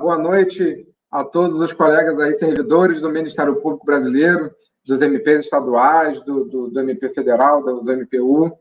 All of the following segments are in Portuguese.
boa noite a todos os colegas aí, servidores do Ministério Público Brasileiro, dos MPs estaduais, do MP Federal, do MPU.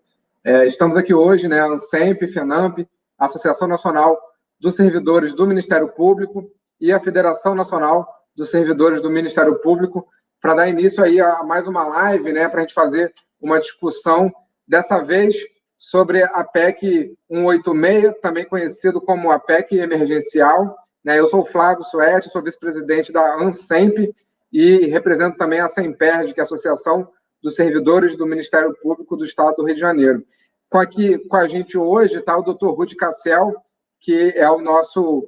Estamos aqui hoje, né, a ANSEMP, FENAMP, a Associação Nacional dos Servidores do Ministério Público e a Federação Nacional dos Servidores do Ministério Público, para dar início aí a mais uma live, né, para a gente fazer uma discussão, dessa vez sobre a PEC 186, também conhecido como a PEC emergencial. Eu sou o Flávio Suete, sou vice-presidente da ANSEMP e represento também a SEMPERD, que é a Associação dos Servidores do Ministério Público do Estado do Rio de Janeiro. Aqui com a gente hoje está o Dr. Rudy Cassel, que é o nosso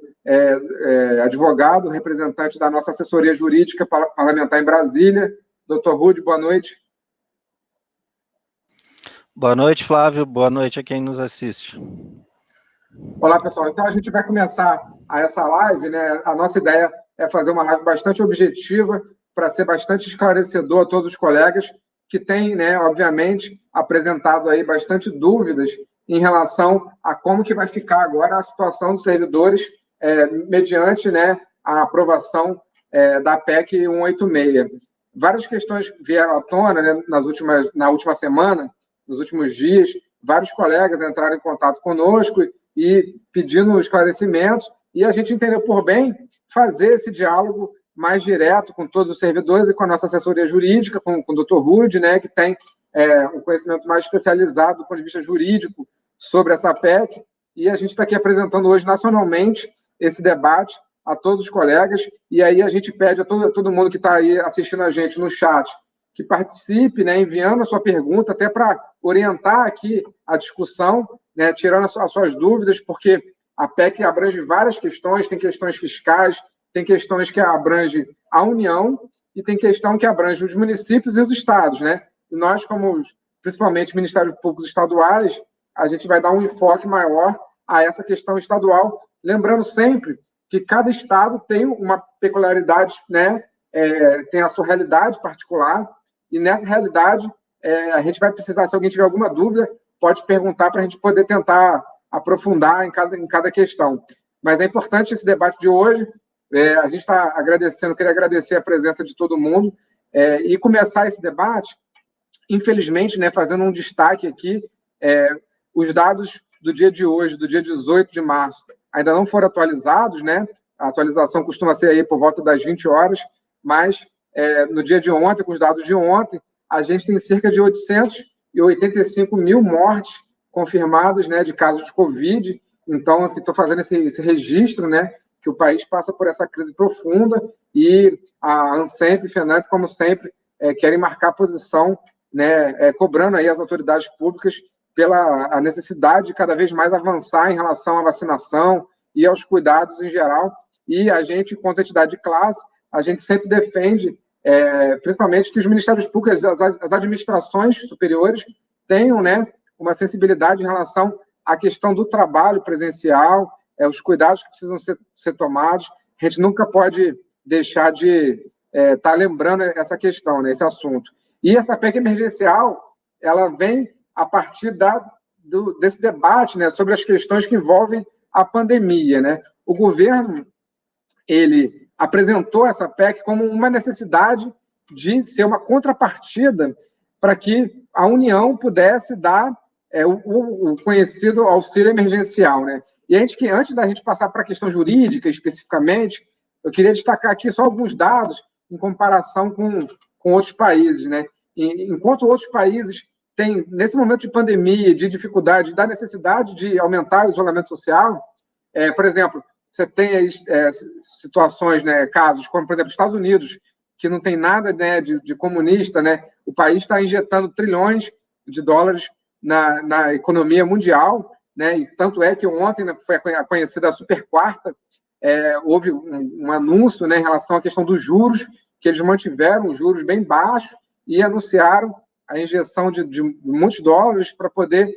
advogado, representante da nossa assessoria jurídica parlamentar em Brasília. Dr. Rudy, boa noite. Boa noite, Flávio. Boa noite a quem nos assiste. Olá, pessoal. Então, a gente vai começar essa live, né? A nossa ideia é fazer uma live bastante objetiva, para ser bastante esclarecedor a todos os colegas que têm, né, obviamente, apresentado aí bastante dúvidas em relação a como que vai ficar agora a situação dos servidores mediante, né, a aprovação da PEC 186. Várias questões vieram à tona, né, na última semana, nos últimos dias, vários colegas entraram em contato conosco e pedindo esclarecimentos, e a gente entendeu por bem fazer esse diálogo mais direto com todos os servidores e com a nossa assessoria jurídica, com o Dr. Rudy, né, que tem um conhecimento mais especializado do ponto de vista jurídico sobre essa PEC, e a gente está aqui apresentando hoje nacionalmente esse debate a todos os colegas, e aí a gente pede a todo mundo que está aí assistindo a gente no chat que participe, né, enviando a sua pergunta, até para orientar aqui a discussão, né, tirando as suas dúvidas, porque a PEC abrange várias questões, tem questões fiscais, tem questões que abrangem a União e tem questão que abrange os municípios e os estados, né? E nós, como principalmente Ministérios Públicos Estaduais, a gente vai dar um enfoque maior a essa questão estadual, lembrando sempre que cada estado tem uma peculiaridade, né? Tem a sua realidade particular, e nessa realidade a gente vai precisar, se alguém tiver alguma dúvida, pode perguntar para a gente poder tentar aprofundar em cada questão. Mas é importante esse debate de hoje. A gente está agradecendo, queria agradecer a presença de todo mundo e começar esse debate, infelizmente, né, fazendo um destaque aqui, os dados do dia de hoje, do dia 18 de março, ainda não foram atualizados, né? A atualização costuma ser aí por volta das 20 horas, mas no dia de ontem, com os dados de ontem, a gente tem cerca de 885 mil mortes confirmadas, né, de casos de Covid. Então, estou fazendo esse registro, né, que o país passa por essa crise profunda, e a ANSEMP e FENAMP, como sempre, querem marcar posição, né, cobrando aí as autoridades públicas pela a necessidade de cada vez mais avançar em relação à vacinação e aos cuidados em geral. E a gente, enquanto entidade de classe, a gente sempre defende, principalmente, que os ministérios públicos, as administrações superiores, tenham, né, uma sensibilidade em relação à questão do trabalho presencial, os cuidados que precisam ser tomados. A gente nunca pode deixar de estar lembrando essa questão, né, esse assunto. E essa PEC emergencial, ela vem a partir desse debate, né, sobre as questões que envolvem a pandemia, né? O governo, ele apresentou essa PEC como uma necessidade de ser uma contrapartida para que a União pudesse dar o conhecido auxílio emergencial, né? E antes da gente passar para a questão jurídica especificamente, eu queria destacar aqui só alguns dados em comparação com outros países, né? Enquanto outros países têm, nesse momento de pandemia, de dificuldade, da necessidade de aumentar o isolamento social, por exemplo, você tem aí, situações, né, casos como, por exemplo, os Estados Unidos, que não tem nada, né, de comunista, né? O país está injetando trilhões de dólares na economia mundial, né? E tanto é que ontem, né, foi a conhecida super quarta, houve um anúncio, né, em relação à questão dos juros, que eles mantiveram os juros bem baixos e anunciaram a injeção de muitos dólares para poder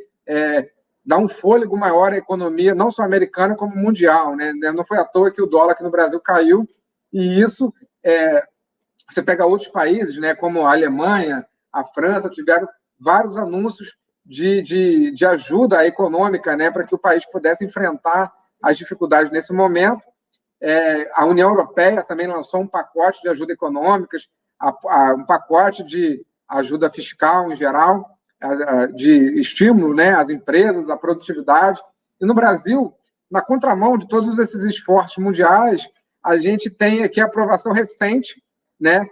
dar um fôlego maior à economia, não só americana, como mundial, né? Não foi à toa que o dólar aqui no Brasil caiu, e isso, você pega outros países, né, como a Alemanha, a França, tiveram vários anúncios de ajuda econômica, né, para que o país pudesse enfrentar as dificuldades nesse momento. A União Europeia também lançou um pacote de ajuda econômicas, um pacote de ajuda fiscal em geral, de estímulo, né, às empresas, à produtividade. E no Brasil, na contramão de todos esses esforços mundiais, a gente tem aqui a aprovação recente, né,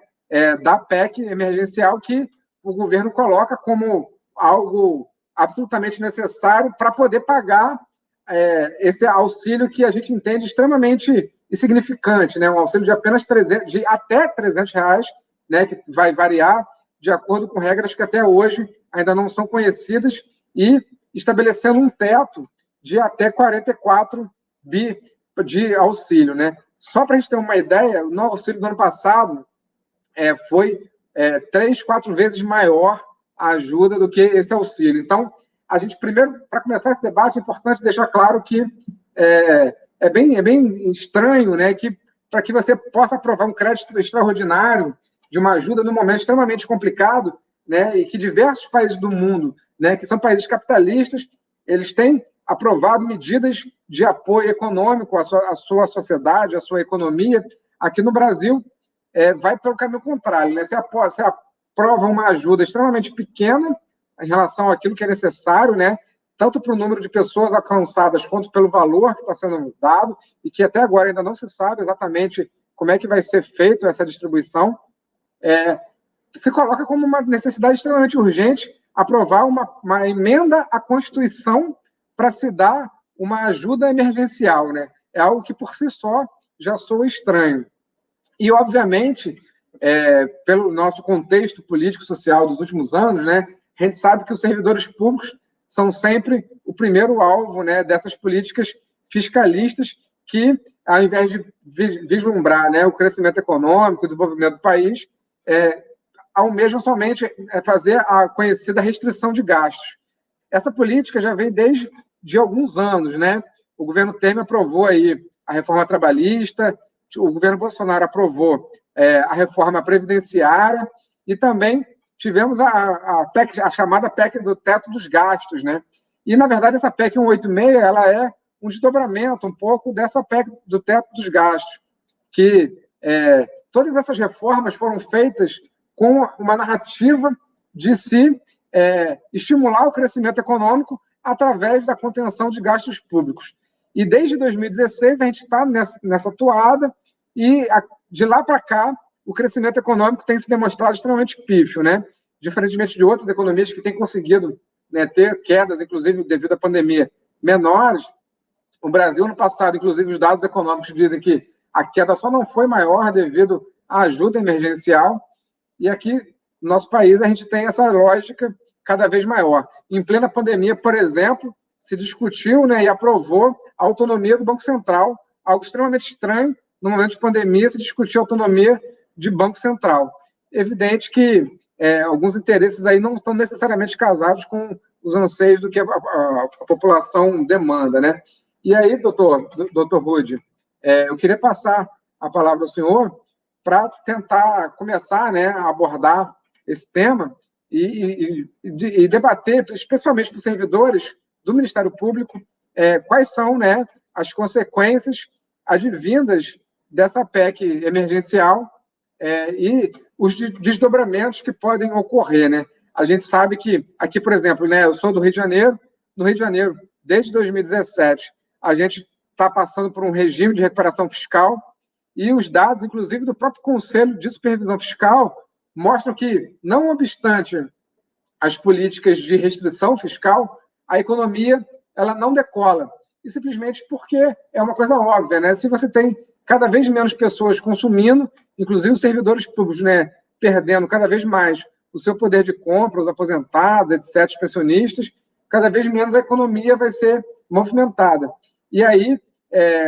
da PEC emergencial, que o governo coloca como algo absolutamente necessário para poder pagar esse auxílio que a gente entende extremamente insignificante, né? Um auxílio de apenas até R$300, né? Que vai variar de acordo com regras que até hoje ainda não são conhecidas, e estabelecendo um teto de até 44 bi de auxílio, né? Só para a gente ter uma ideia, o auxílio do ano passado foi 3, 4 vezes maior a ajuda do que esse auxílio. Então, a gente, primeiro, para começar esse debate, é importante deixar claro que é bem estranho, né, que para que você possa aprovar um crédito extraordinário de uma ajuda num momento extremamente complicado, né, e que diversos países do mundo, né, que são países capitalistas, eles têm aprovado medidas de apoio econômico à sua sociedade, à sua economia. Aqui no Brasil, vai pelo caminho contrário, né? Você aprova uma ajuda extremamente pequena em relação àquilo que é necessário, né? Tanto para o número de pessoas alcançadas quanto pelo valor que está sendo dado, e que até agora ainda não se sabe exatamente como é que vai ser feita essa distribuição. Se coloca como uma necessidade extremamente urgente aprovar uma emenda à Constituição para se dar uma ajuda emergencial, né? É algo que, por si só, já soa estranho. E, obviamente, pelo nosso contexto político-social dos últimos anos, né, a gente sabe que os servidores públicos são sempre o primeiro alvo, né, dessas políticas fiscalistas que, ao invés de vislumbrar, né, o crescimento econômico, o desenvolvimento do país, almejam somente fazer a conhecida restrição de gastos. Essa política já vem desde alguns anos, né? O governo Temer aprovou aí a reforma trabalhista, o governo Bolsonaro aprovou a reforma previdenciária, e também tivemos a PEC, a chamada PEC do teto dos gastos, né? E, na verdade, essa PEC 186, ela é um desdobramento um pouco dessa PEC do teto dos gastos, que todas essas reformas foram feitas com uma narrativa de se estimular o crescimento econômico através da contenção de gastos públicos. E desde 2016 a gente está nessa toada, e de lá para cá o crescimento econômico tem se demonstrado extremamente pífio, né? Diferentemente de outras economias que têm conseguido, né, ter quedas, inclusive devido à pandemia, menores. O Brasil, no passado, inclusive os dados econômicos dizem que a queda só não foi maior devido à ajuda emergencial, e aqui no nosso país a gente tem essa lógica cada vez maior. Em plena pandemia, por exemplo, se discutiu, né, e aprovou a autonomia do Banco Central, algo extremamente estranho. No momento de pandemia, se discutiu a autonomia de Banco Central. Evidente que alguns interesses aí não estão necessariamente casados com os anseios do que a população demanda, né? E aí, doutor Rude, eu queria passar a palavra ao senhor para tentar começar, né, a abordar esse tema e debater, especialmente para os servidores do Ministério Público, quais são, né, as consequências advindas dessa PEC emergencial e os desdobramentos que podem ocorrer, né? A gente sabe que aqui, por exemplo, né, eu sou do Rio de Janeiro. No Rio de Janeiro, desde 2017, a gente está passando por um regime de recuperação fiscal, e os dados, inclusive, do próprio Conselho de Supervisão Fiscal mostram que, não obstante as políticas de restrição fiscal, a economia ela não decola. E simplesmente porque é uma coisa óbvia, né? Se você tem cada vez menos pessoas consumindo, inclusive os servidores públicos, né, perdendo cada vez mais o seu poder de compra, os aposentados, etc., os pensionistas, cada vez menos a economia vai ser movimentada. E aí,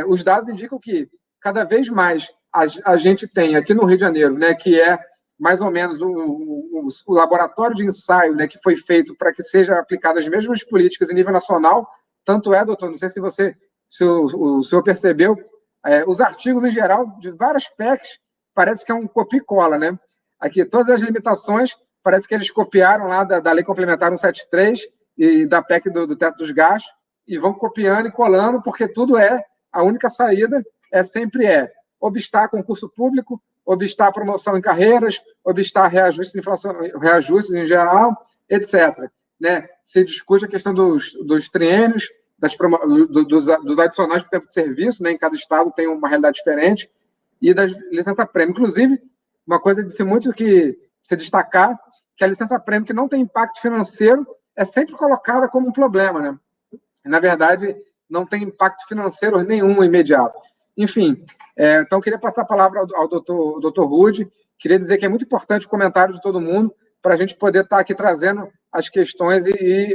os dados indicam que cada vez mais a gente tem aqui no Rio de Janeiro, né, que é mais ou menos o laboratório de ensaio, né, que foi feito para que sejam aplicadas as mesmas políticas em nível nacional. Tanto doutor, não sei se o senhor percebeu, os artigos em geral de várias PECs parece que é um copia e cola, né? Aqui, todas as limitações, parece que eles copiaram lá da Lei Complementar 173 e da PEC do teto dos gastos, e vão copiando e colando, porque tudo é a única saída sempre obstar concurso público, obstar promoção em carreiras, obstar reajustes, inflação, reajustes em geral, etc. Né? Se discute a questão dos triênios, dos adicionais por tempo de serviço, né? Em cada estado tem uma realidade diferente, e das licença-prêmio. Inclusive, uma coisa de ser muito que se destacar, que a licença-prêmio que não tem impacto financeiro é sempre colocada como um problema, né? Na verdade, não tem impacto financeiro nenhum imediato. Enfim, então queria passar a palavra ao doutor Rude, queria dizer que é muito importante o comentário de todo mundo para a gente poder estar aqui trazendo as questões e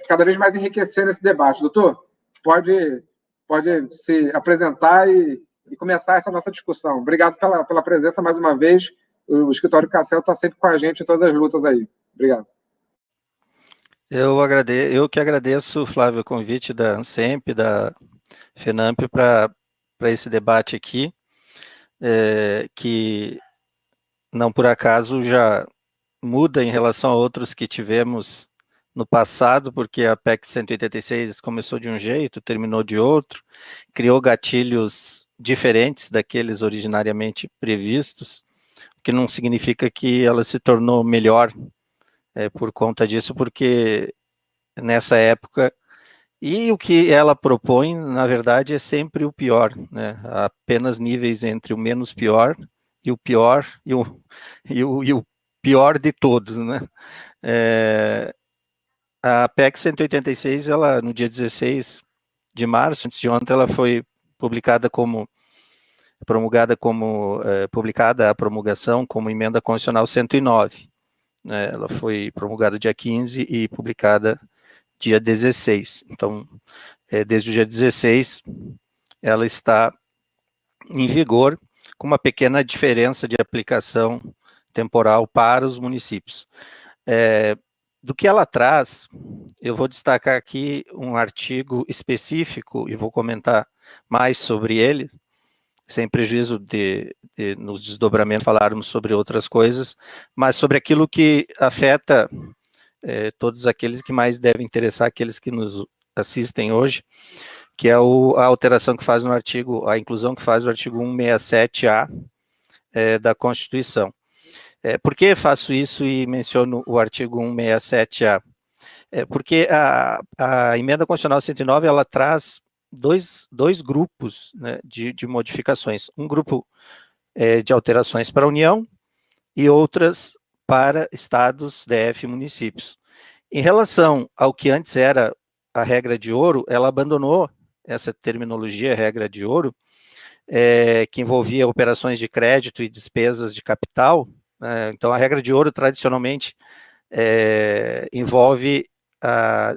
cada vez mais enriquecer esse debate. Doutor, pode se apresentar e começar essa nossa discussão. Obrigado pela presença mais uma vez. O Escritório Cassel está sempre com a gente em todas as lutas aí. Obrigado. Eu que agradeço, Flávio, o convite da ANSEMP, da FENAMP para esse debate aqui, que não por acaso já muda em relação a outros que tivemos no passado, porque a PEC 186 começou de um jeito, terminou de outro, criou gatilhos diferentes daqueles originariamente previstos, o que não significa que ela se tornou melhor por conta disso, porque nessa época, e o que ela propõe, na verdade, é sempre o pior, né? Apenas níveis entre o menos pior e o pior e o pior de todos, né? A PEC 186, ela, no dia 16 de março, antes de ontem, ela foi publicada publicada a promulgação como emenda constitucional 109. Né? Ela foi promulgada dia 15 e publicada dia 16. Então, desde o dia 16, ela está em vigor, com uma pequena diferença de aplicação temporal para os municípios. Do que ela traz, eu vou destacar aqui um artigo específico e vou comentar mais sobre ele, sem prejuízo de nos desdobramentos falarmos sobre outras coisas, mas sobre aquilo que afeta todos aqueles que mais devem interessar, aqueles que nos assistem hoje, que é a alteração que faz no artigo, a inclusão que faz no artigo 167A da Constituição. Por que faço isso e menciono o artigo 167A? Porque a emenda constitucional 109, ela traz dois grupos, né, de modificações. Um grupo de alterações para a União e outras para estados, DF e municípios. Em relação ao que antes era a regra de ouro, ela abandonou essa terminologia, regra de ouro, que envolvia operações de crédito e despesas de capital. Então, a regra de ouro, tradicionalmente, envolve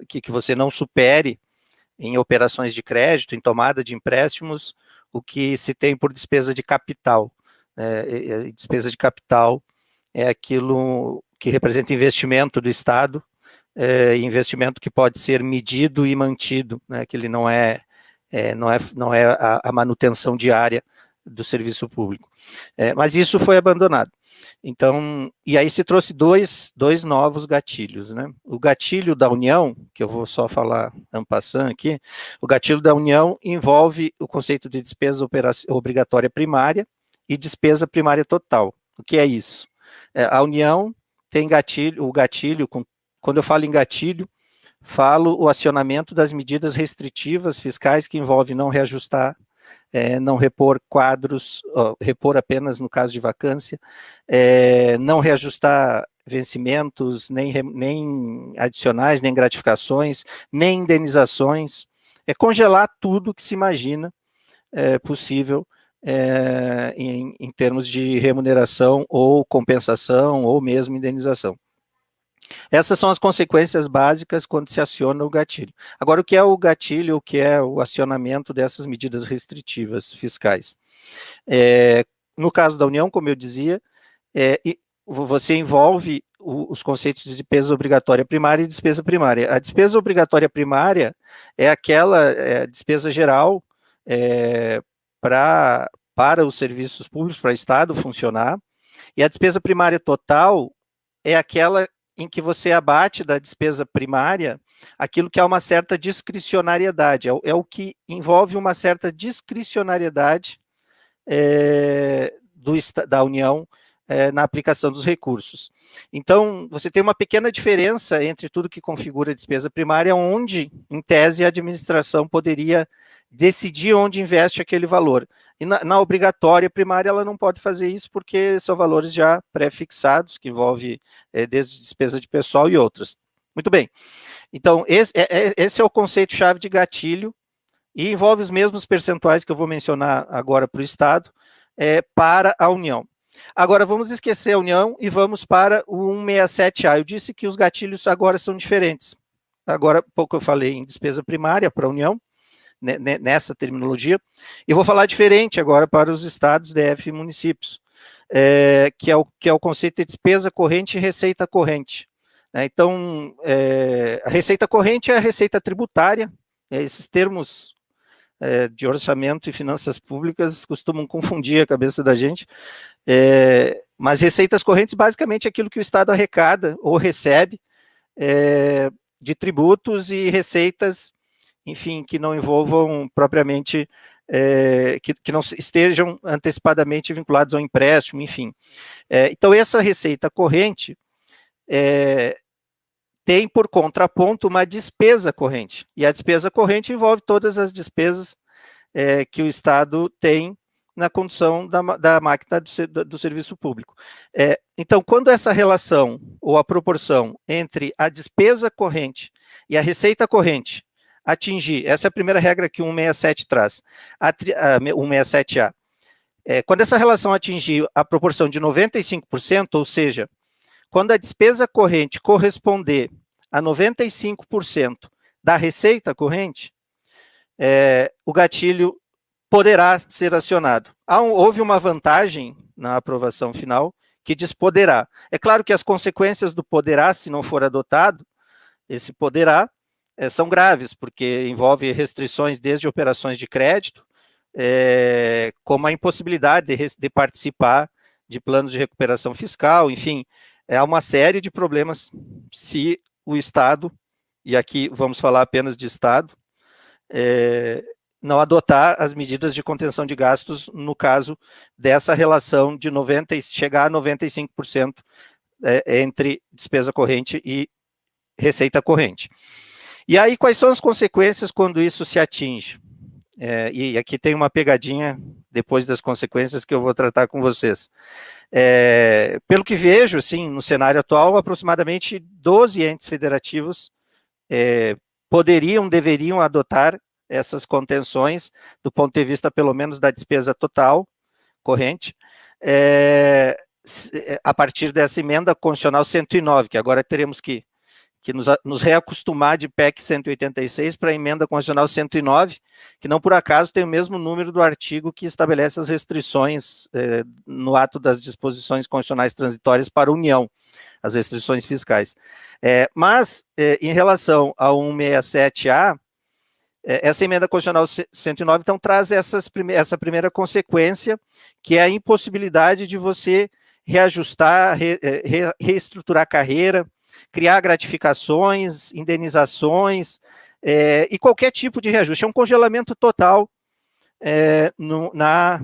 que você não supere em operações de crédito, em tomada de empréstimos, o que se tem por despesa de capital. Despesa de capital é aquilo que representa investimento do Estado, investimento que pode ser medido e mantido, né, que ele não é a manutenção diária do serviço público. Mas isso foi abandonado. Então, e aí se trouxe dois novos gatilhos, né? O gatilho da União, que eu vou só falar en passant aqui, o gatilho da União envolve o conceito de despesa obrigatória primária e despesa primária total. O que é isso? A União tem o gatilho, quando eu falo em gatilho, falo o acionamento das medidas restritivas fiscais que envolve não reajustar, não repor quadros, repor apenas no caso de vacância, não reajustar vencimentos, nem adicionais, nem gratificações, nem indenizações, congelar tudo que se imagina possível em termos de remuneração ou compensação ou mesmo indenização. Essas são as consequências básicas quando se aciona o gatilho. Agora, o que é o gatilho, o que é o acionamento dessas medidas restritivas fiscais? No caso da União, como eu dizia, você envolve os conceitos de despesa obrigatória primária e despesa primária. A despesa obrigatória primária é aquela despesa geral para os serviços públicos, para o Estado funcionar, e a despesa primária total é aquela em que você abate da despesa primária aquilo que é uma certa discricionariedade, é o que envolve uma certa discricionariedade da União na aplicação dos recursos. Então, você tem uma pequena diferença entre tudo que configura a despesa primária, onde, em tese, a administração poderia decidir onde investe aquele valor. E na obrigatória primária, ela não pode fazer isso, porque são valores já pré-fixados, que envolve desde despesa de pessoal e outras. Muito bem. Então, esse é o conceito-chave de gatilho, e envolve os mesmos percentuais que eu vou mencionar agora para o Estado, para a União. Agora, vamos esquecer a União e vamos para o 167A. Eu disse que os gatilhos agora são diferentes. Agora, pouco eu falei em despesa primária para a União, nessa terminologia, e vou falar diferente agora para os estados, DF e municípios, que é o conceito de despesa corrente e receita corrente. Então, a receita corrente é a receita tributária, esses termos de orçamento e finanças públicas costumam confundir a cabeça da gente, mas receitas correntes basicamente é aquilo que o Estado arrecada ou recebe de tributos e receitas, enfim, que não envolvam propriamente, que não estejam antecipadamente vinculados ao empréstimo, enfim. Então, essa receita corrente tem por contraponto uma despesa corrente, e a despesa corrente envolve todas as despesas que o Estado tem na condução da máquina do serviço público. Então, quando essa relação, ou a proporção entre a despesa corrente e a receita corrente atingir, essa é a primeira regra que o 167 traz, 167A, quando essa relação atingir a proporção de 95%, ou seja, quando a despesa corrente corresponder a 95% da receita corrente, o gatilho poderá ser acionado. Houve uma vantagem na aprovação final que diz poderá. É claro que as consequências do poderá, se não for adotado, esse poderá, são graves, porque envolve restrições desde operações de crédito, como a impossibilidade de participar de planos de recuperação fiscal, enfim, há uma série de problemas se o Estado, e aqui vamos falar apenas de Estado, não adotar as medidas de contenção de gastos no caso dessa relação de chegar a 95% entre despesa corrente e receita corrente. E aí, quais são as consequências quando isso se atinge? E aqui tem uma pegadinha depois das consequências que eu vou tratar com vocês. Pelo que vejo, assim, no cenário atual, aproximadamente 12 entes federativos deveriam adotar essas contenções, do ponto de vista, pelo menos, da despesa total corrente, a partir dessa emenda constitucional 109, que agora teremos que nos reacostumar de PEC 186 para a emenda constitucional 109, que não por acaso tem o mesmo número do artigo que estabelece as restrições no ato das disposições constitucionais transitórias para a União, as restrições fiscais. Mas, em relação ao 167A, essa emenda constitucional 109, então, traz essa primeira consequência, que é a impossibilidade de você reajustar, reestruturar a carreira, criar gratificações, indenizações, e qualquer tipo de reajuste. É um congelamento total na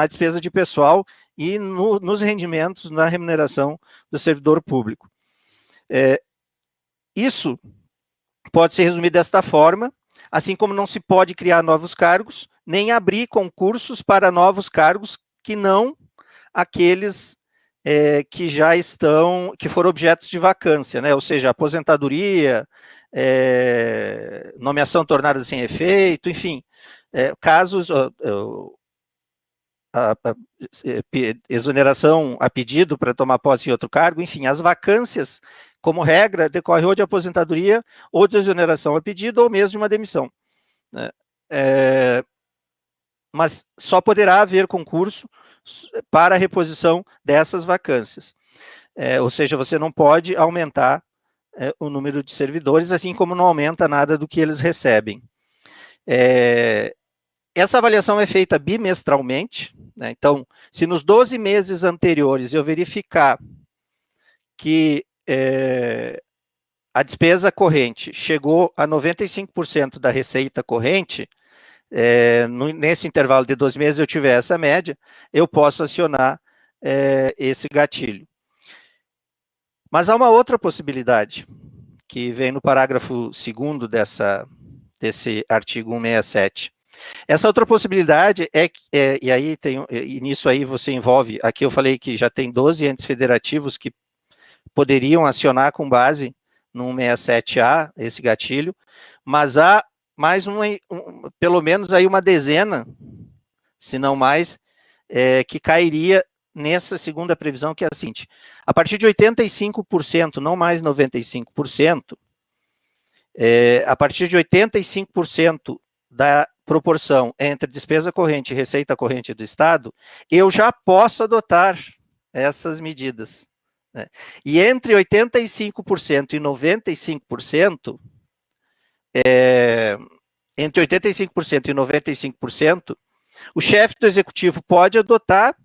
despesa de pessoal e nos rendimentos, na remuneração do servidor público. Isso pode ser resumido desta forma, assim como não se pode criar novos cargos, nem abrir concursos para novos cargos que não aqueles que já que foram objetos de vacância, né? Ou seja, aposentadoria, nomeação tornada sem efeito, enfim, casos, exoneração a pedido para tomar posse em outro cargo, enfim, as vacâncias, como regra, decorrem ou de aposentadoria, ou de exoneração a pedido, ou mesmo de uma demissão, né? Mas só poderá haver concurso para a reposição dessas vacâncias. Ou seja, você não pode aumentar o número de servidores, assim como não aumenta nada do que eles recebem. Essa avaliação é feita bimestralmente, né? Então, se nos 12 meses anteriores eu verificar que a despesa corrente chegou a 95% da receita corrente, nesse intervalo de 12 meses eu tiver essa média, eu posso acionar esse gatilho. Mas há uma outra possibilidade, que vem no parágrafo 2º desse artigo 167. Essa outra possibilidade e aí e nisso aí você envolve, aqui eu falei que já tem 12 entes federativos que poderiam acionar com base no 167A, esse gatilho, mas há mais pelo menos aí uma dezena, se não mais, que cairia nessa segunda previsão, que é a seguinte: a partir de 85%, não mais 95%, a partir de 85% da proporção entre despesa corrente e receita corrente do Estado, eu já posso adotar essas medidas, né? E entre 85% e 95%, entre 85% e 95%, o chefe do executivo pode adotar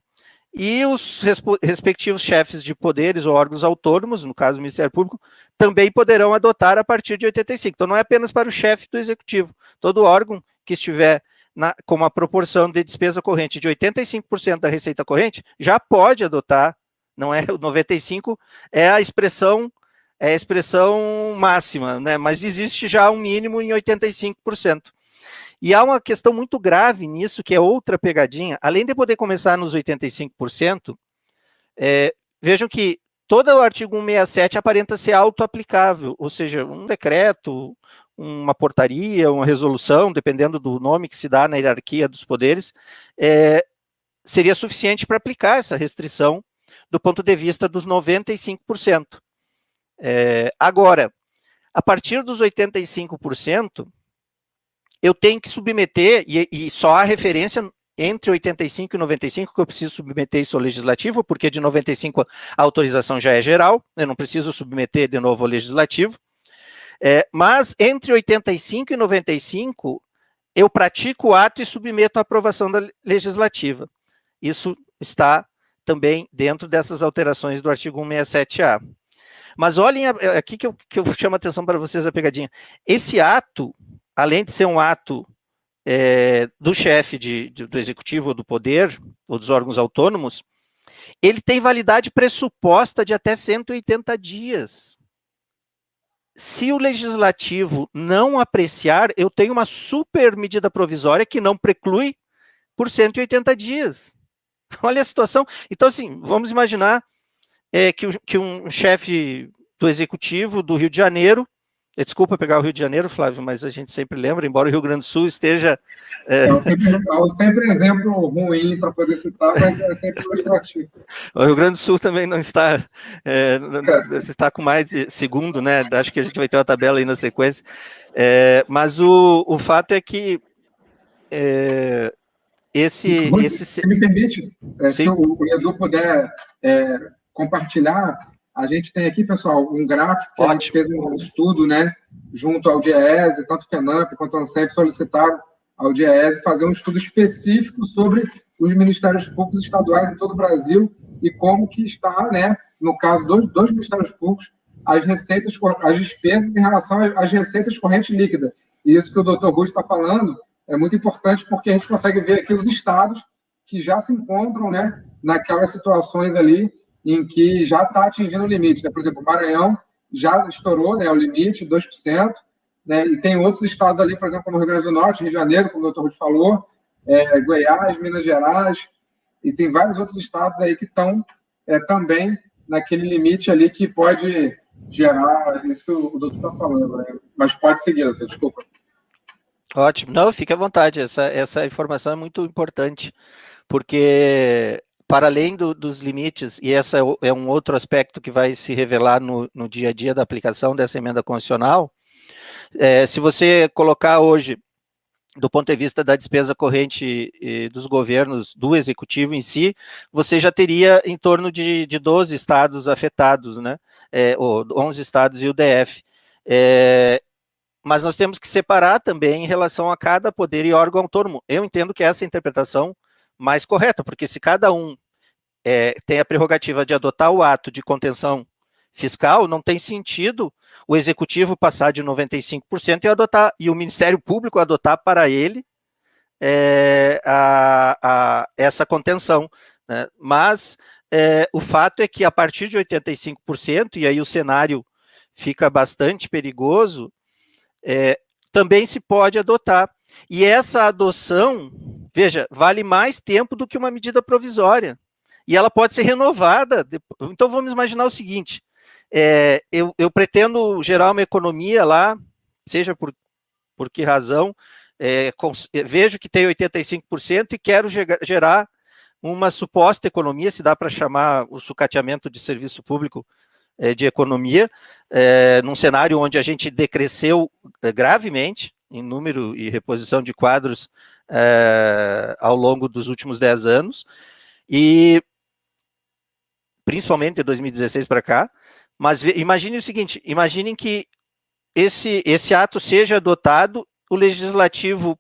e os respectivos chefes de poderes ou órgãos autônomos, no caso do Ministério Público, também poderão adotar a partir de 85%. Então, não é apenas para o chefe do executivo. Todo órgão que estiver com uma proporção de despesa corrente de 85% da receita corrente, já pode adotar, não é o 95%, é a expressão máxima, né? Mas existe já um mínimo em 85%. E há uma questão muito grave nisso, que é outra pegadinha. Além de poder começar nos 85%, vejam que todo o artigo 167 aparenta ser auto-aplicável, ou seja, um decreto, uma portaria, uma resolução, dependendo do nome que se dá na hierarquia dos poderes, seria suficiente para aplicar essa restrição do ponto de vista dos 95%. Agora, a partir dos 85%, eu tenho que submeter, e só há referência entre 85 e 95 que eu preciso submeter isso ao legislativo, porque de 95 a autorização já é geral, eu não preciso submeter de novo ao legislativo, mas entre 85 e 95 eu pratico o ato e submeto à aprovação da legislativa. Isso está também dentro dessas alterações do artigo 167A. Mas olhem aqui que eu chamo a atenção para vocês a pegadinha. Esse ato, além de ser um ato do chefe do executivo ou do poder, ou dos órgãos autônomos, ele tem validade pressuposta de até 180 dias. Se o legislativo não apreciar, eu tenho uma super medida provisória que não preclui por 180 dias. Olha a situação. Então, assim, vamos imaginar que um chefe do executivo do Rio de Janeiro, desculpa pegar o Rio de Janeiro, Flávio, mas a gente sempre lembra, embora o Rio Grande do Sul esteja... É sempre exemplo ruim para poder citar, mas é sempre ilustrativo. O Rio Grande do Sul também não está... está com mais de segundo, né? Acho que a gente vai ter uma tabela aí na sequência. Mas o fato é que... Se me permite, se o Edu puder compartilhar, a gente tem aqui, pessoal, um gráfico que a gente fez um estudo, né, junto ao DIEESE, tanto o FENAMP quanto a ANSEP solicitaram ao DIEESE fazer um estudo específico sobre os ministérios públicos estaduais em todo o Brasil e como que está, né, no caso dos dois ministérios públicos, as despesas em relação às receitas correntes líquidas. E isso que o doutor Ruth está falando é muito importante porque a gente consegue ver aqui os estados que já se encontram, né, naquelas situações ali em que já está atingindo o limite, né? Por exemplo, o Maranhão já estourou, né, o limite, 2%, né? E tem outros estados ali, por exemplo, como o Rio Grande do Norte, Rio de Janeiro, como o doutor Ruth falou, Goiás, Minas Gerais, e tem vários outros estados aí que estão também naquele limite ali que pode gerar isso que o doutor está falando, né? Mas pode seguir, doutor, desculpa. Ótimo. Não, fique à vontade, essa informação é muito importante, porque para além dos limites, e esse é um outro aspecto que vai se revelar no dia a dia da aplicação dessa emenda constitucional, se você colocar hoje, do ponto de vista da despesa corrente dos governos, do executivo em si, você já teria em torno de 12 estados afetados, né? 11 estados e o DF. Mas nós temos que separar também em relação a cada poder e órgão autônomo. Eu entendo que essa é a interpretação mais correta, porque se cada um tem a prerrogativa de adotar o ato de contenção fiscal, não tem sentido o executivo passar de 95% e o Ministério Público adotar para ele essa contenção, né? Mas o fato é que a partir de 85%, e aí o cenário fica bastante perigoso, também se pode adotar. E essa adoção, veja, vale mais tempo do que uma medida provisória. E ela pode ser renovada. Então vamos imaginar o seguinte, eu pretendo gerar uma economia lá, seja por que razão, vejo que tem 85% e quero gerar uma suposta economia, se dá para chamar o sucateamento de serviço público de economia, num cenário onde a gente decresceu gravemente em número e reposição de quadros ao longo dos últimos 10 anos, e principalmente de 2016 para cá. Mas imagine o seguinte, imaginem que esse ato seja adotado, o legislativo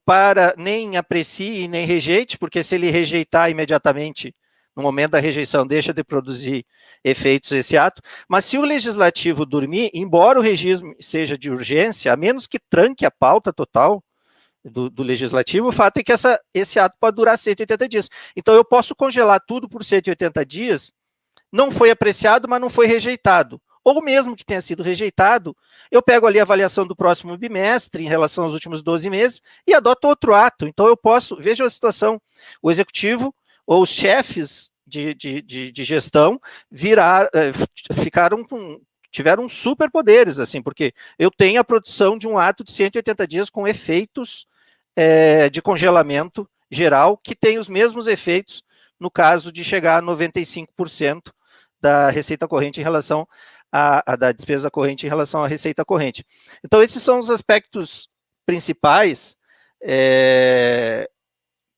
nem aprecie nem rejeite, porque se ele rejeitar imediatamente, no momento da rejeição, deixa de produzir efeitos esse ato, mas se o legislativo dormir, embora o regime seja de urgência, a menos que tranque a pauta total do legislativo, o fato é que esse ato pode durar 180 dias. Então eu posso congelar tudo por 180 dias, não foi apreciado, mas não foi rejeitado. Ou mesmo que tenha sido rejeitado, eu pego ali a avaliação do próximo bimestre em relação aos últimos 12 meses e adoto outro ato. Então eu posso, veja a situação, o executivo ou os chefes de gestão tiveram superpoderes, assim, porque eu tenho a produção de um ato de 180 dias com efeitos de congelamento geral, que tem os mesmos efeitos no caso de chegar a 95% da receita corrente em relação da despesa corrente em relação à receita corrente. Então, esses são os aspectos principais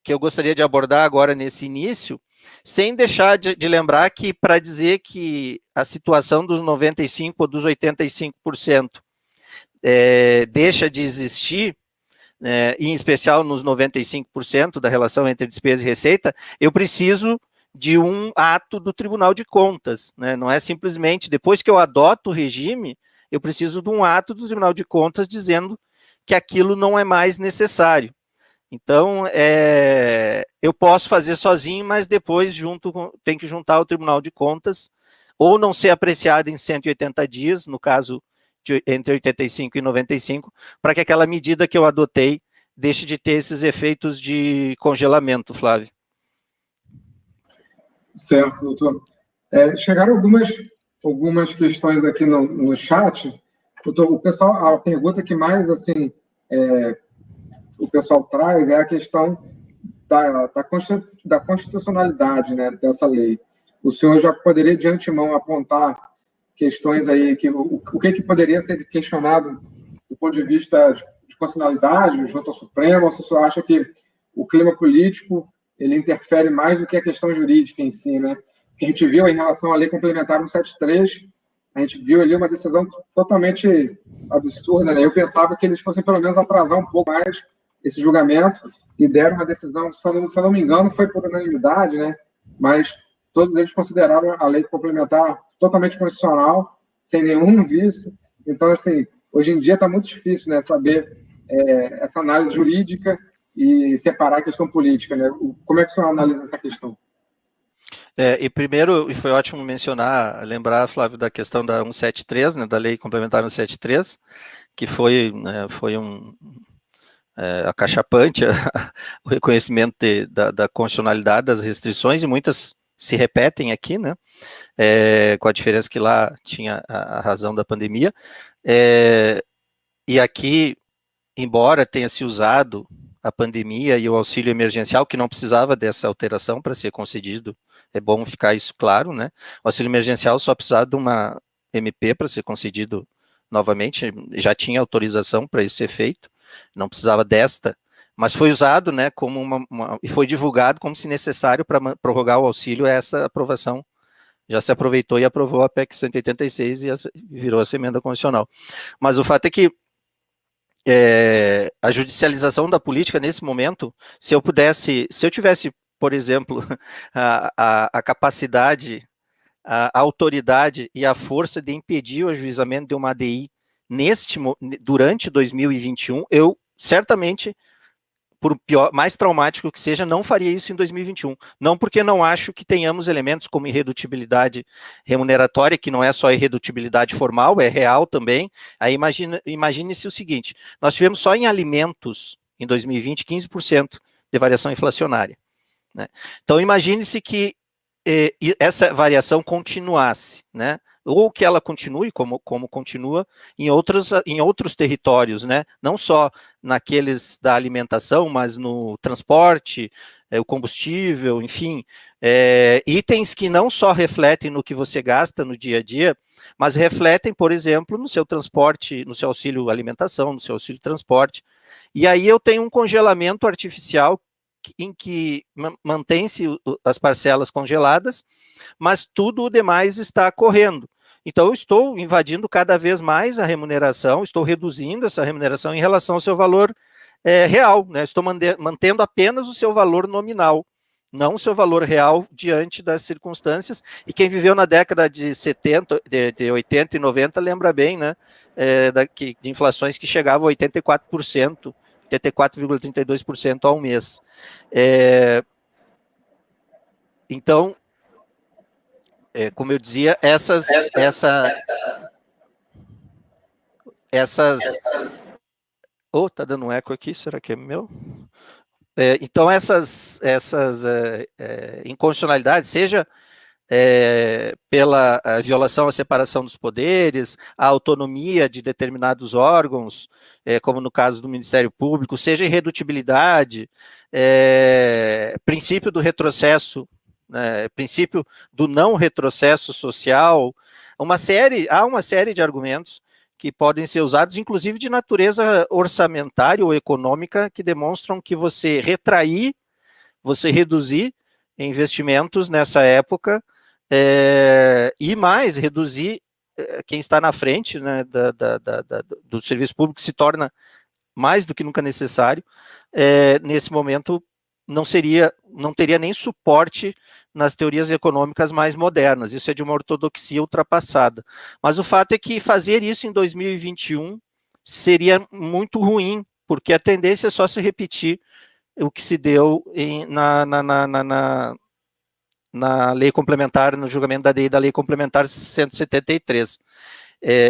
que eu gostaria de abordar agora nesse início, sem deixar de lembrar que, para dizer que a situação dos 95% ou dos 85% deixa de existir, em especial nos 95% da relação entre despesa e receita, eu preciso de um ato do Tribunal de Contas, né? Não é simplesmente, depois que eu adoto o regime, eu preciso de um ato do Tribunal de Contas dizendo que aquilo não é mais necessário. Então, eu posso fazer sozinho, mas depois tem que juntar o Tribunal de Contas, ou não ser apreciado em 180 dias, no caso entre 85 e 95, para que aquela medida que eu adotei deixe de ter esses efeitos de congelamento, Flávio. Certo, doutor. Chegaram algumas questões aqui no chat. Doutor, o pessoal, a pergunta que mais assim, o pessoal traz é a questão da constitucionalidade, né, dessa lei. O senhor já poderia, de antemão, apontar questões aí, o que poderia ser questionado do ponto de vista de constitucionalidade, junto ao Supremo, ou se o senhor acha que o clima político ele interfere mais do que a questão jurídica em si, né? Que a gente viu em relação à Lei Complementar 173, a gente viu ali uma decisão totalmente absurda, né? Eu pensava que eles fossem pelo menos atrasar um pouco mais esse julgamento e deram uma decisão, se eu não me engano, foi por unanimidade, né? Mas todos eles consideraram a Lei Complementar totalmente constitucional, sem nenhum vício. Então, assim, hoje em dia está muito difícil, né, saber essa análise jurídica e separar a questão política, né? Como é que o senhor analisa essa questão? E primeiro, foi ótimo lembrar, Flávio, da questão da 173, né, da Lei Complementar 173, que foi acachapante o reconhecimento da constitucionalidade das restrições, e muitas se repetem aqui, né, com a diferença que lá tinha a razão da pandemia, e aqui, embora tenha se usado a pandemia e o auxílio emergencial, que não precisava dessa alteração para ser concedido, é bom ficar isso claro, né? O auxílio emergencial só precisava de uma MP para ser concedido novamente, já tinha autorização para isso ser feito, não precisava desta, mas foi usado, né, como e foi divulgado como se necessário para prorrogar o auxílio. Essa aprovação já se aproveitou e aprovou a PEC 186 e virou essa emenda constitucional. Mas o fato é que a judicialização da política nesse momento, se eu tivesse, por exemplo, a capacidade a autoridade e a força de impedir o ajuizamento de uma ADI durante 2021, eu certamente, por pior, mais traumático que seja, não faria isso em 2021. Não porque não acho que tenhamos elementos como irredutibilidade remuneratória, que não é só irredutibilidade formal, é real também. Aí imagine-se o seguinte, nós tivemos só em alimentos, em 2020, 15% de variação inflacionária, né? Então imagine-se que essa variação continuasse, né? Ou que ela continue, como continua, em outros territórios, né? Não só naqueles da alimentação, mas no transporte, o combustível, enfim, itens que não só refletem no que você gasta no dia a dia, mas refletem, por exemplo, no seu transporte, no seu auxílio alimentação, no seu auxílio transporte. E aí eu tenho um congelamento artificial em que mantém-se as parcelas congeladas, mas tudo o demais está correndo. Então, eu estou invadindo cada vez mais a remuneração, estou reduzindo essa remuneração em relação ao seu valor real, né? Estou mantendo apenas o seu valor nominal, não o seu valor real diante das circunstâncias. E quem viveu na década de 70, de 80 e 90, lembra bem, né? De inflações que chegavam a 84%, 84,32% ao mês. Então, como eu dizia, essas oh, tá dando um eco aqui, será que é meu? Então, essas inconstitucionalidades, seja pela violação à separação dos poderes, a autonomia de determinados órgãos, como no caso do Ministério Público, seja irredutibilidade, princípio do retrocesso, princípio do não retrocesso social, há uma série de argumentos que podem ser usados, inclusive de natureza orçamentária ou econômica, que demonstram que você reduzir investimentos nessa época, e mais, reduzir quem está na frente, né, do serviço público, se torna mais do que nunca necessário, nesse momento não teria nem suporte nas teorias econômicas mais modernas. Isso é de uma ortodoxia ultrapassada. Mas o fato é que fazer isso em 2021 seria muito ruim, porque a tendência é só se repetir o que se deu na lei complementar, no julgamento da lei complementar 173.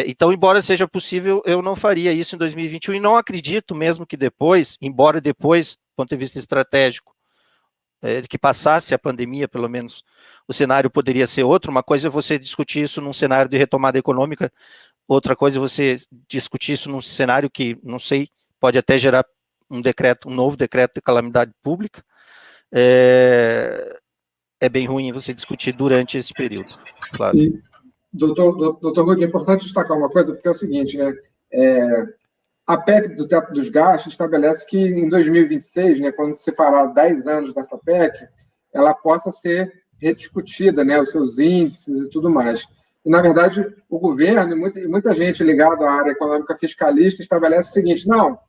Então, embora seja possível, eu não faria isso em 2021, e não acredito mesmo que depois, embora depois, do ponto de vista estratégico, que passasse a pandemia, pelo menos, o cenário poderia ser outro. Uma coisa é você discutir isso num cenário de retomada econômica, outra coisa é você discutir isso num cenário que, não sei, pode até gerar um novo decreto de calamidade pública. É bem ruim você discutir durante esse período. Claro. E, doutor Rui, é importante destacar uma coisa, porque é o seguinte, né? A PEC do teto dos gastos estabelece que em 2026, né, quando separar 10 anos dessa PEC, ela possa ser rediscutida, né, os seus índices e tudo mais. E, na verdade, o governo e muita gente ligada à área econômica fiscalista estabelece o seguinte: não,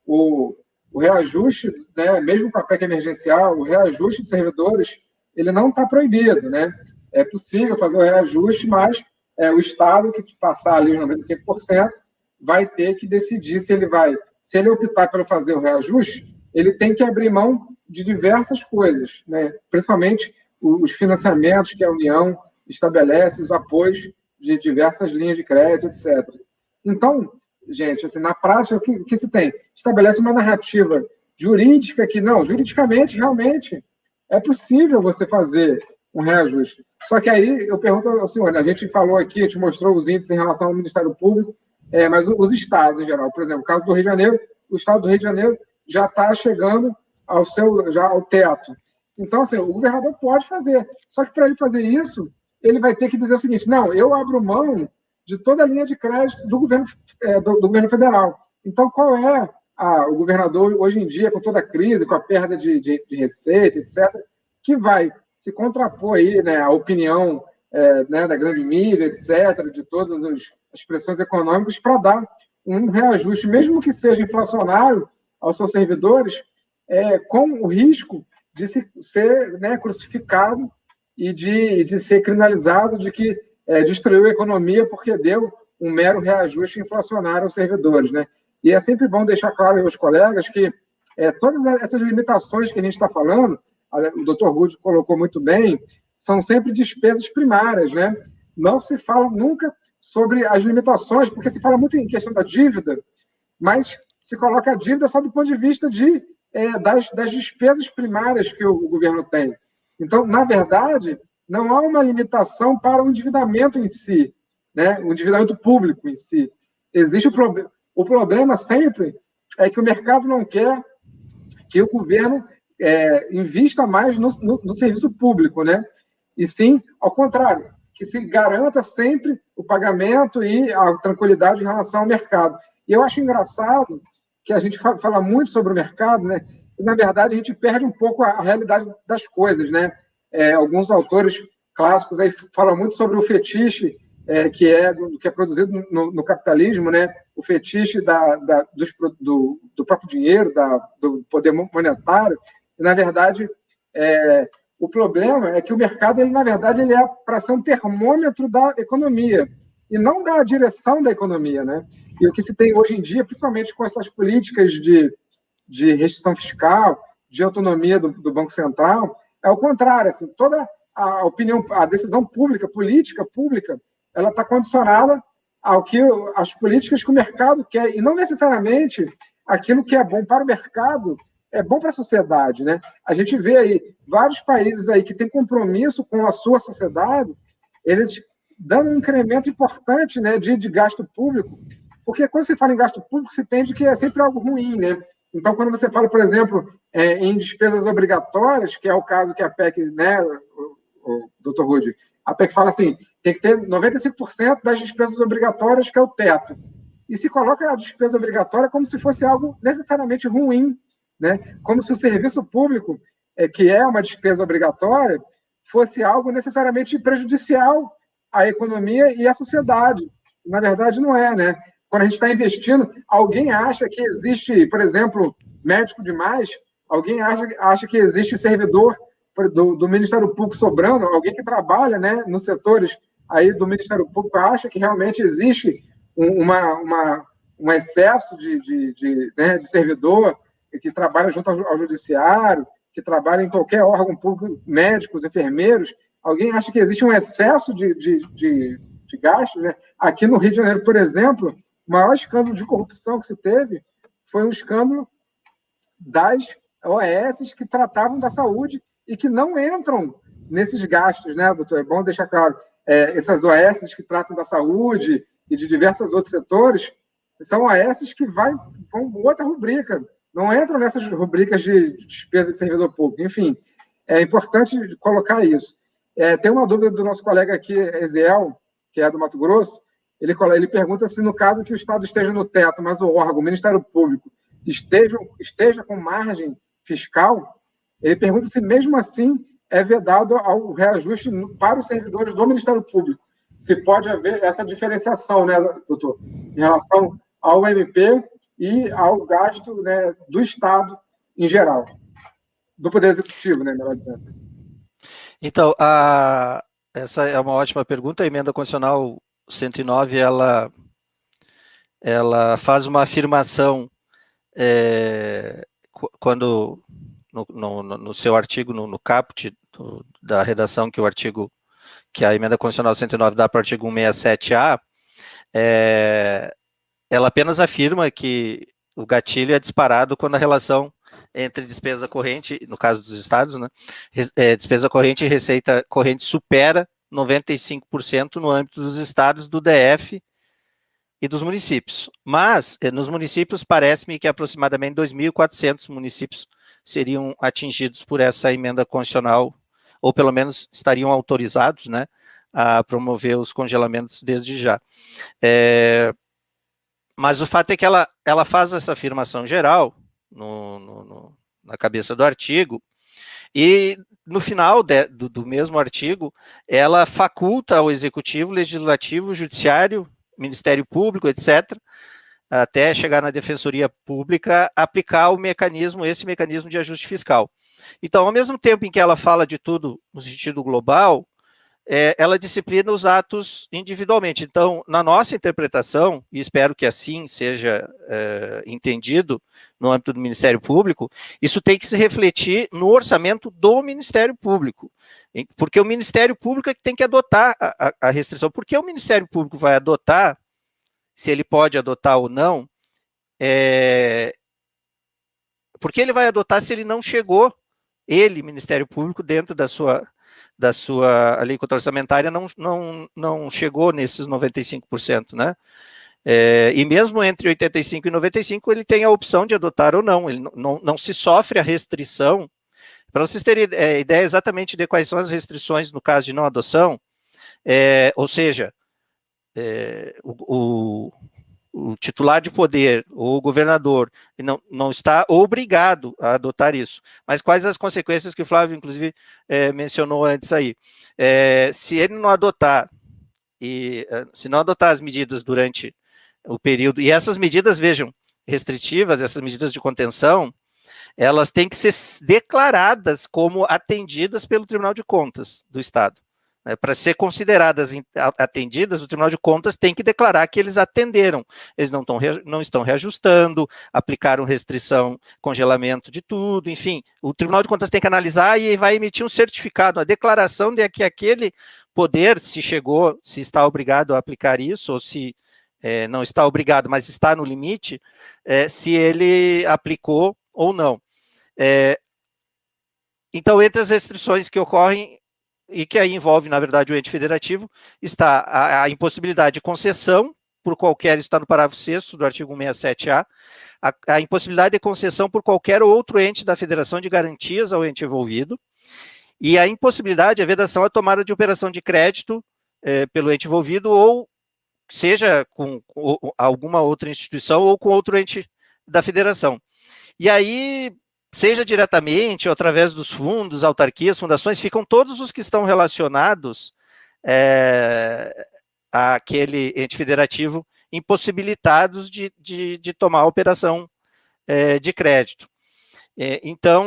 o reajuste, né, mesmo com a PEC emergencial, o reajuste dos servidores, ele não está proibido, né? É possível fazer o reajuste, mas o Estado que passar ali os 95%, vai ter que decidir se ele optar por fazer o reajuste, ele tem que abrir mão de diversas coisas, né? Principalmente os financiamentos que a União estabelece, os apoios de diversas linhas de crédito, etc. Então, gente, assim, na prática, o que se tem? Estabelece uma narrativa jurídica que, não, juridicamente, realmente, é possível você fazer um reajuste. Só que aí, eu pergunto ao senhor, a gente falou aqui, a gente mostrou os índices em relação ao Ministério Público, mas os estados em geral, por exemplo, no caso do Rio de Janeiro, o estado do Rio de Janeiro já está chegando ao teto. Então, assim, o governador pode fazer. Só que para ele fazer isso, ele vai ter que dizer o seguinte: não, eu abro mão de toda a linha de crédito do governo federal. Então, qual é o governador, hoje em dia, com toda a crise, com a perda de receita, etc., que vai se contrapor aí, né, à opinião né, da grande mídia, etc., de todas as pressões econômicas, para dar um reajuste, mesmo que seja inflacionário, aos seus servidores, com o risco de ser, né, crucificado de ser criminalizado de que destruiu a economia porque deu um mero reajuste inflacionário aos servidores, né? E é sempre bom deixar claro aos colegas que todas essas limitações que a gente está falando, o doutor Rudi colocou muito bem, são sempre despesas primárias, né? Não se fala nunca sobre as limitações, porque se fala muito em questão da dívida, mas se coloca a dívida só do ponto de vista das despesas primárias que o governo tem. Então, na verdade, não há uma limitação para o endividamento em si, né? O endividamento público em si. Existe o problema sempre é que o mercado não quer que o governo invista mais no serviço público, né? E sim, ao contrário, que se garanta sempre o pagamento e a tranquilidade em relação ao mercado. E eu acho engraçado que a gente fala muito sobre o mercado, né? E, na verdade, a gente perde um pouco a realidade das coisas, né? Alguns autores clássicos aí falam muito sobre o fetiche que é produzido no capitalismo, né? O fetiche do próprio dinheiro, do poder monetário. E, na verdade, o problema é que o mercado, na verdade, ele é para ser um termômetro da economia e não da direção da economia, né? E o que se tem hoje em dia, principalmente com essas políticas de restrição fiscal, de autonomia do Banco Central, é o contrário. Assim, toda a opinião, a decisão pública, política pública, ela está condicionada ao que as políticas que o mercado quer, e não necessariamente aquilo que é bom para o mercado é bom para a sociedade, né? A gente vê aí vários países aí que têm compromisso com a sua sociedade, eles dando um incremento importante, né, de gasto público, porque quando se fala em gasto público, se entende que é sempre algo ruim, né? Então, quando você fala, por exemplo, em despesas obrigatórias, que é o caso que a PEC, né, o doutor Rudi, a PEC fala assim, tem que ter 95% das despesas obrigatórias, que é o teto. E se coloca a despesa obrigatória como se fosse algo necessariamente ruim, né? Como se o serviço público, que é uma despesa obrigatória, fosse algo necessariamente prejudicial à economia e à sociedade. Na verdade, não é, né? Quando a gente está investindo, alguém acha que existe, por exemplo, médico demais, alguém acha que existe servidor do Ministério Público sobrando, alguém que trabalha, né, nos setores aí do Ministério Público acha que realmente existe um excesso de servidor que trabalha junto ao judiciário, que trabalha em qualquer órgão público, médicos, enfermeiros. Alguém acha que existe um excesso de gastos, né? Aqui no Rio de Janeiro, por exemplo, o maior escândalo de corrupção que se teve foi um escândalo das OS que tratavam da saúde e que não entram nesses gastos, né, doutor? É bom deixar claro. Essas OS que tratam da saúde e de diversos outros setores são OS que vão outra rubrica, não entram nessas rubricas de despesa de servidor público. Enfim, é importante colocar isso. Tem uma dúvida do nosso colega aqui, Eziel, que é do Mato Grosso. Ele pergunta se, no caso que o Estado esteja no teto, mas o órgão, o Ministério Público, esteja com margem fiscal, ele pergunta se, mesmo assim, é vedado ao reajuste para os servidores do Ministério Público. Se pode haver essa diferenciação, né, doutor, em relação ao MP e ao gasto, né, do Estado em geral, do Poder Executivo, né, melhor dizendo. Então, essa é uma ótima pergunta. A emenda constitucional 109, ela faz uma afirmação quando no seu artigo, no caput da redação que a emenda constitucional 109 dá para o artigo 167A, ela apenas afirma que o gatilho é disparado quando a relação entre despesa corrente, no caso dos estados, né, despesa corrente e receita corrente supera 95% no âmbito dos estados, do DF e dos municípios. Mas, nos municípios, parece-me que aproximadamente 2.400 municípios seriam atingidos por essa emenda constitucional, ou pelo menos estariam autorizados, né, a promover os congelamentos desde já. Mas o fato é que ela faz essa afirmação geral na cabeça do artigo, e no final do mesmo artigo, ela faculta ao Executivo, Legislativo, Judiciário, Ministério Público, etc., até chegar na Defensoria Pública, aplicar esse mecanismo de ajuste fiscal. Então, ao mesmo tempo em que ela fala de tudo no sentido global, ela disciplina os atos individualmente. Então, na nossa interpretação, e espero que assim seja entendido no âmbito do Ministério Público, isso tem que se refletir no orçamento do Ministério Público, porque o Ministério Público é que tem que adotar a restrição. Por que o Ministério Público vai adotar, se ele pode adotar ou não, porque ele vai adotar se ele não chegou, Ministério Público, dentro da sua alíquota orçamentária, não chegou nesses 95%, né? E mesmo entre 85% e 95%, ele tem a opção de adotar ou não, ele não se sofre a restrição. Para vocês terem ideia exatamente de quais são as restrições no caso de não adoção, ou seja, o titular de poder, ou o governador, não está obrigado a adotar isso. Mas quais as consequências que o Flávio, inclusive, mencionou antes aí? Se ele não adotar, se não adotar as medidas durante o período, e essas medidas, vejam, restritivas, essas medidas de contenção, elas têm que ser declaradas como atendidas pelo Tribunal de Contas do Estado. Para ser consideradas atendidas, o Tribunal de Contas tem que declarar que eles atenderam. Eles não estão reajustando, aplicaram restrição, congelamento de tudo, enfim. O Tribunal de Contas tem que analisar e vai emitir um certificado, a declaração de que aquele poder, se chegou, se está obrigado a aplicar isso, ou se não está obrigado, mas está no limite, se ele aplicou ou não. Então, entre as restrições que ocorrem, e que aí envolve, na verdade, o ente federativo, está a impossibilidade de concessão, por qualquer, está no parágrafo 6º do artigo 167A, a impossibilidade de concessão por qualquer outro ente da federação de garantias ao ente envolvido, e a impossibilidade, a vedação à tomada de operação de crédito pelo ente envolvido, ou seja com alguma outra instituição ou com outro ente da federação. E aí, seja diretamente ou através dos fundos, autarquias, fundações, ficam todos os que estão relacionados àquele ente federativo impossibilitados de tomar a operação de crédito. Então,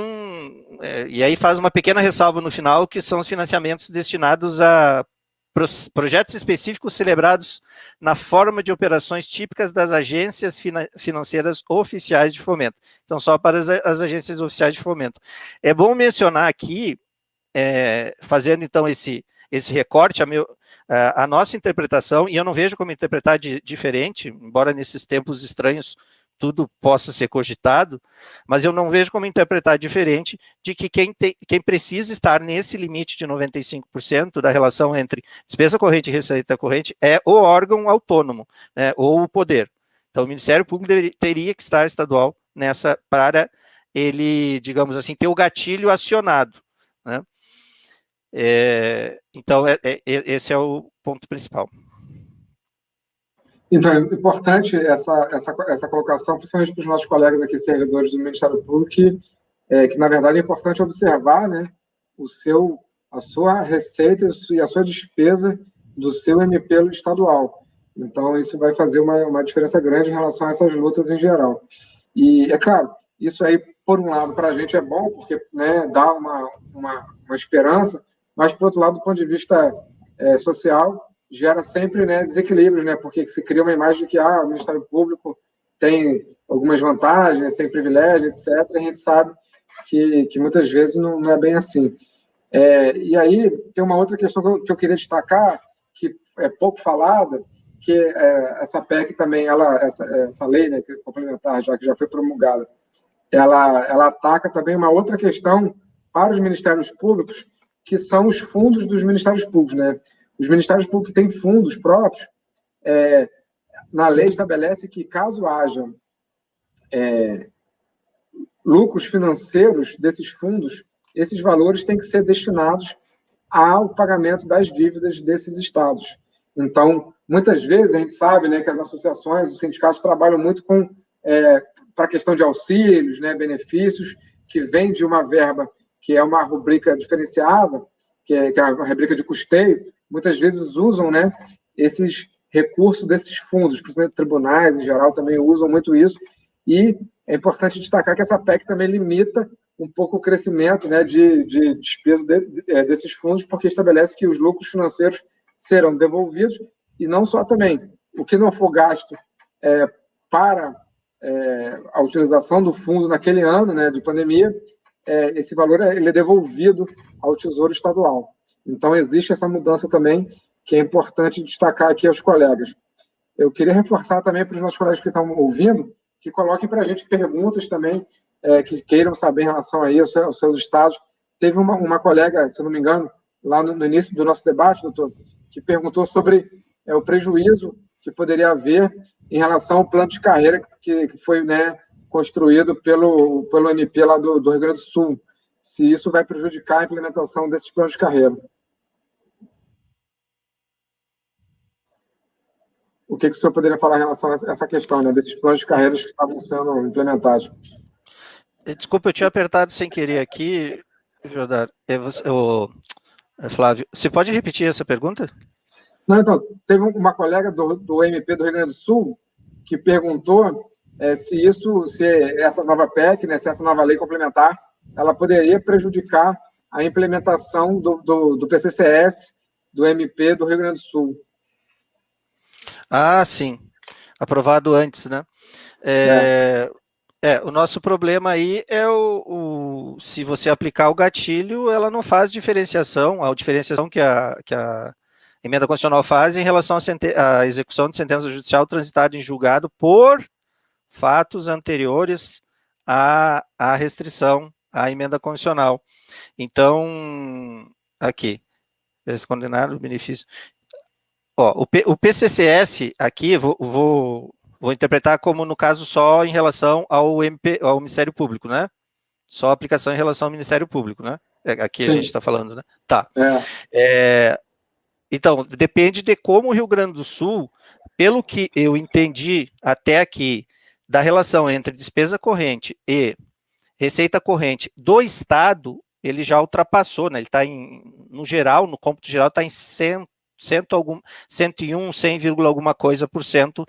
e aí faz uma pequena ressalva no final, que são os financiamentos destinados a projetos específicos celebrados na forma de operações típicas das agências financeiras oficiais de fomento. Então, só para as agências oficiais de fomento. É bom mencionar aqui, fazendo então esse recorte, a nossa interpretação, e eu não vejo como interpretar diferente, embora nesses tempos estranhos tudo possa ser cogitado, mas eu não vejo como interpretar diferente de que quem precisa estar nesse limite de 95% da relação entre despesa corrente e receita corrente é o órgão autônomo, né, ou o poder. Então, o Ministério Público teria que estar estadual nessa, para ele, digamos assim, ter o gatilho acionado, né? Então, esse é o ponto principal. Então, é importante essa colocação, principalmente para os nossos colegas aqui, servidores do Ministério Público, que na verdade é importante observar, né, a sua receita e a sua despesa do seu MP estadual. Então, isso vai fazer uma diferença grande em relação a essas lutas em geral. E, é claro, isso aí, por um lado, para a gente é bom, porque, né, dá uma esperança, mas, por outro lado, do ponto de vista social, gera sempre, né, desequilíbrios, né, porque se cria uma imagem de que o Ministério Público tem algumas vantagens, tem privilégios, etc., e a gente sabe que muitas vezes não é bem assim. E aí tem uma outra questão que eu queria destacar, que é pouco falada, que essa PEC também, essa lei, né, complementar, que já foi promulgada, ela ataca também uma outra questão para os Ministérios Públicos, que são os fundos dos Ministérios Públicos, né? Os Ministérios Públicos têm fundos próprios, na lei estabelece que, caso haja lucros financeiros desses fundos, esses valores têm que ser destinados ao pagamento das dívidas desses estados. Então, muitas vezes, a gente sabe, né, que as associações, os sindicatos trabalham muito para a questão de auxílios, né, benefícios, que vem de uma verba que é uma rubrica diferenciada, que é a rubrica de custeio. Muitas vezes usam, né, esses recursos desses fundos, principalmente tribunais, em geral, também usam muito isso, e é importante destacar que essa PEC também limita um pouco o crescimento, né, de despesa desses fundos, porque estabelece que os lucros financeiros serão devolvidos e não só também o que não for gasto para a utilização do fundo naquele ano, né, de pandemia, esse valor ele é devolvido ao Tesouro Estadual. Então, existe essa mudança também, que é importante destacar aqui aos colegas. Eu queria reforçar também para os nossos colegas que estão ouvindo, que coloquem para a gente perguntas também, que queiram saber em relação aí aos seus estados. Teve uma colega, se eu não me engano, lá no início do nosso debate, doutor, que perguntou sobre o prejuízo que poderia haver em relação ao plano de carreira que foi, né, construído pelo MP lá do Rio Grande do Sul, se isso vai prejudicar a implementação desses planos de carreira. O que o senhor poderia falar em relação a essa questão, né, desses planos de carreiras que estavam sendo implementados? Desculpa, eu tinha apertado sem querer aqui, Jodar. Flávio, você pode repetir essa pergunta? Não, então, teve uma colega do MP do Rio Grande do Sul que perguntou se essa nova PEC, né, se essa nova lei complementar, ela poderia prejudicar a implementação do PCCS do MP do Rio Grande do Sul. Ah, sim. Aprovado antes, né? O nosso problema aí é se você aplicar o gatilho, ela não faz diferenciação, a diferenciação que a emenda constitucional faz em relação à execução de sentença judicial transitada em julgado por fatos anteriores à restrição à emenda constitucional. Então, aqui, esse condenado, benefício. Ó, o PCCS aqui, vou interpretar como no caso só em relação ao Ministério Público, né? Só aplicação em relação ao Ministério Público, né? Aqui Sim. A gente está falando, né? Tá. Então, depende de como o Rio Grande do Sul, pelo que eu entendi até aqui, da relação entre despesa corrente e receita corrente do Estado, ele já ultrapassou, né? Ele está no geral, no cômputo geral, está em 101, 100, alguma coisa por cento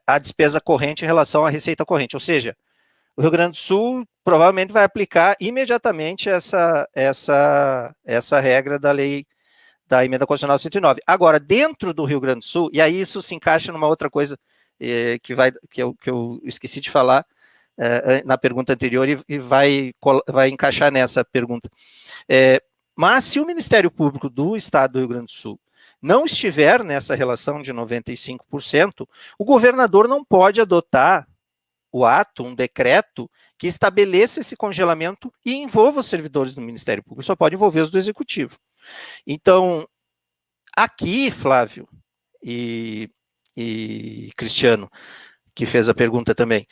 a despesa corrente em relação à receita corrente. Ou seja, o Rio Grande do Sul provavelmente vai aplicar imediatamente essa regra da lei da emenda constitucional 109. Agora, dentro do Rio Grande do Sul, e aí isso se encaixa numa outra coisa que eu esqueci de falar na pergunta anterior e vai encaixar nessa pergunta. Mas se o Ministério Público do Estado do Rio Grande do Sul não estiver nessa relação de 95%, o governador não pode adotar o ato, um decreto, que estabeleça esse congelamento e envolva os servidores do Ministério Público, só pode envolver os do Executivo. Então, aqui, Flávio e Cristiano, que fez a pergunta também,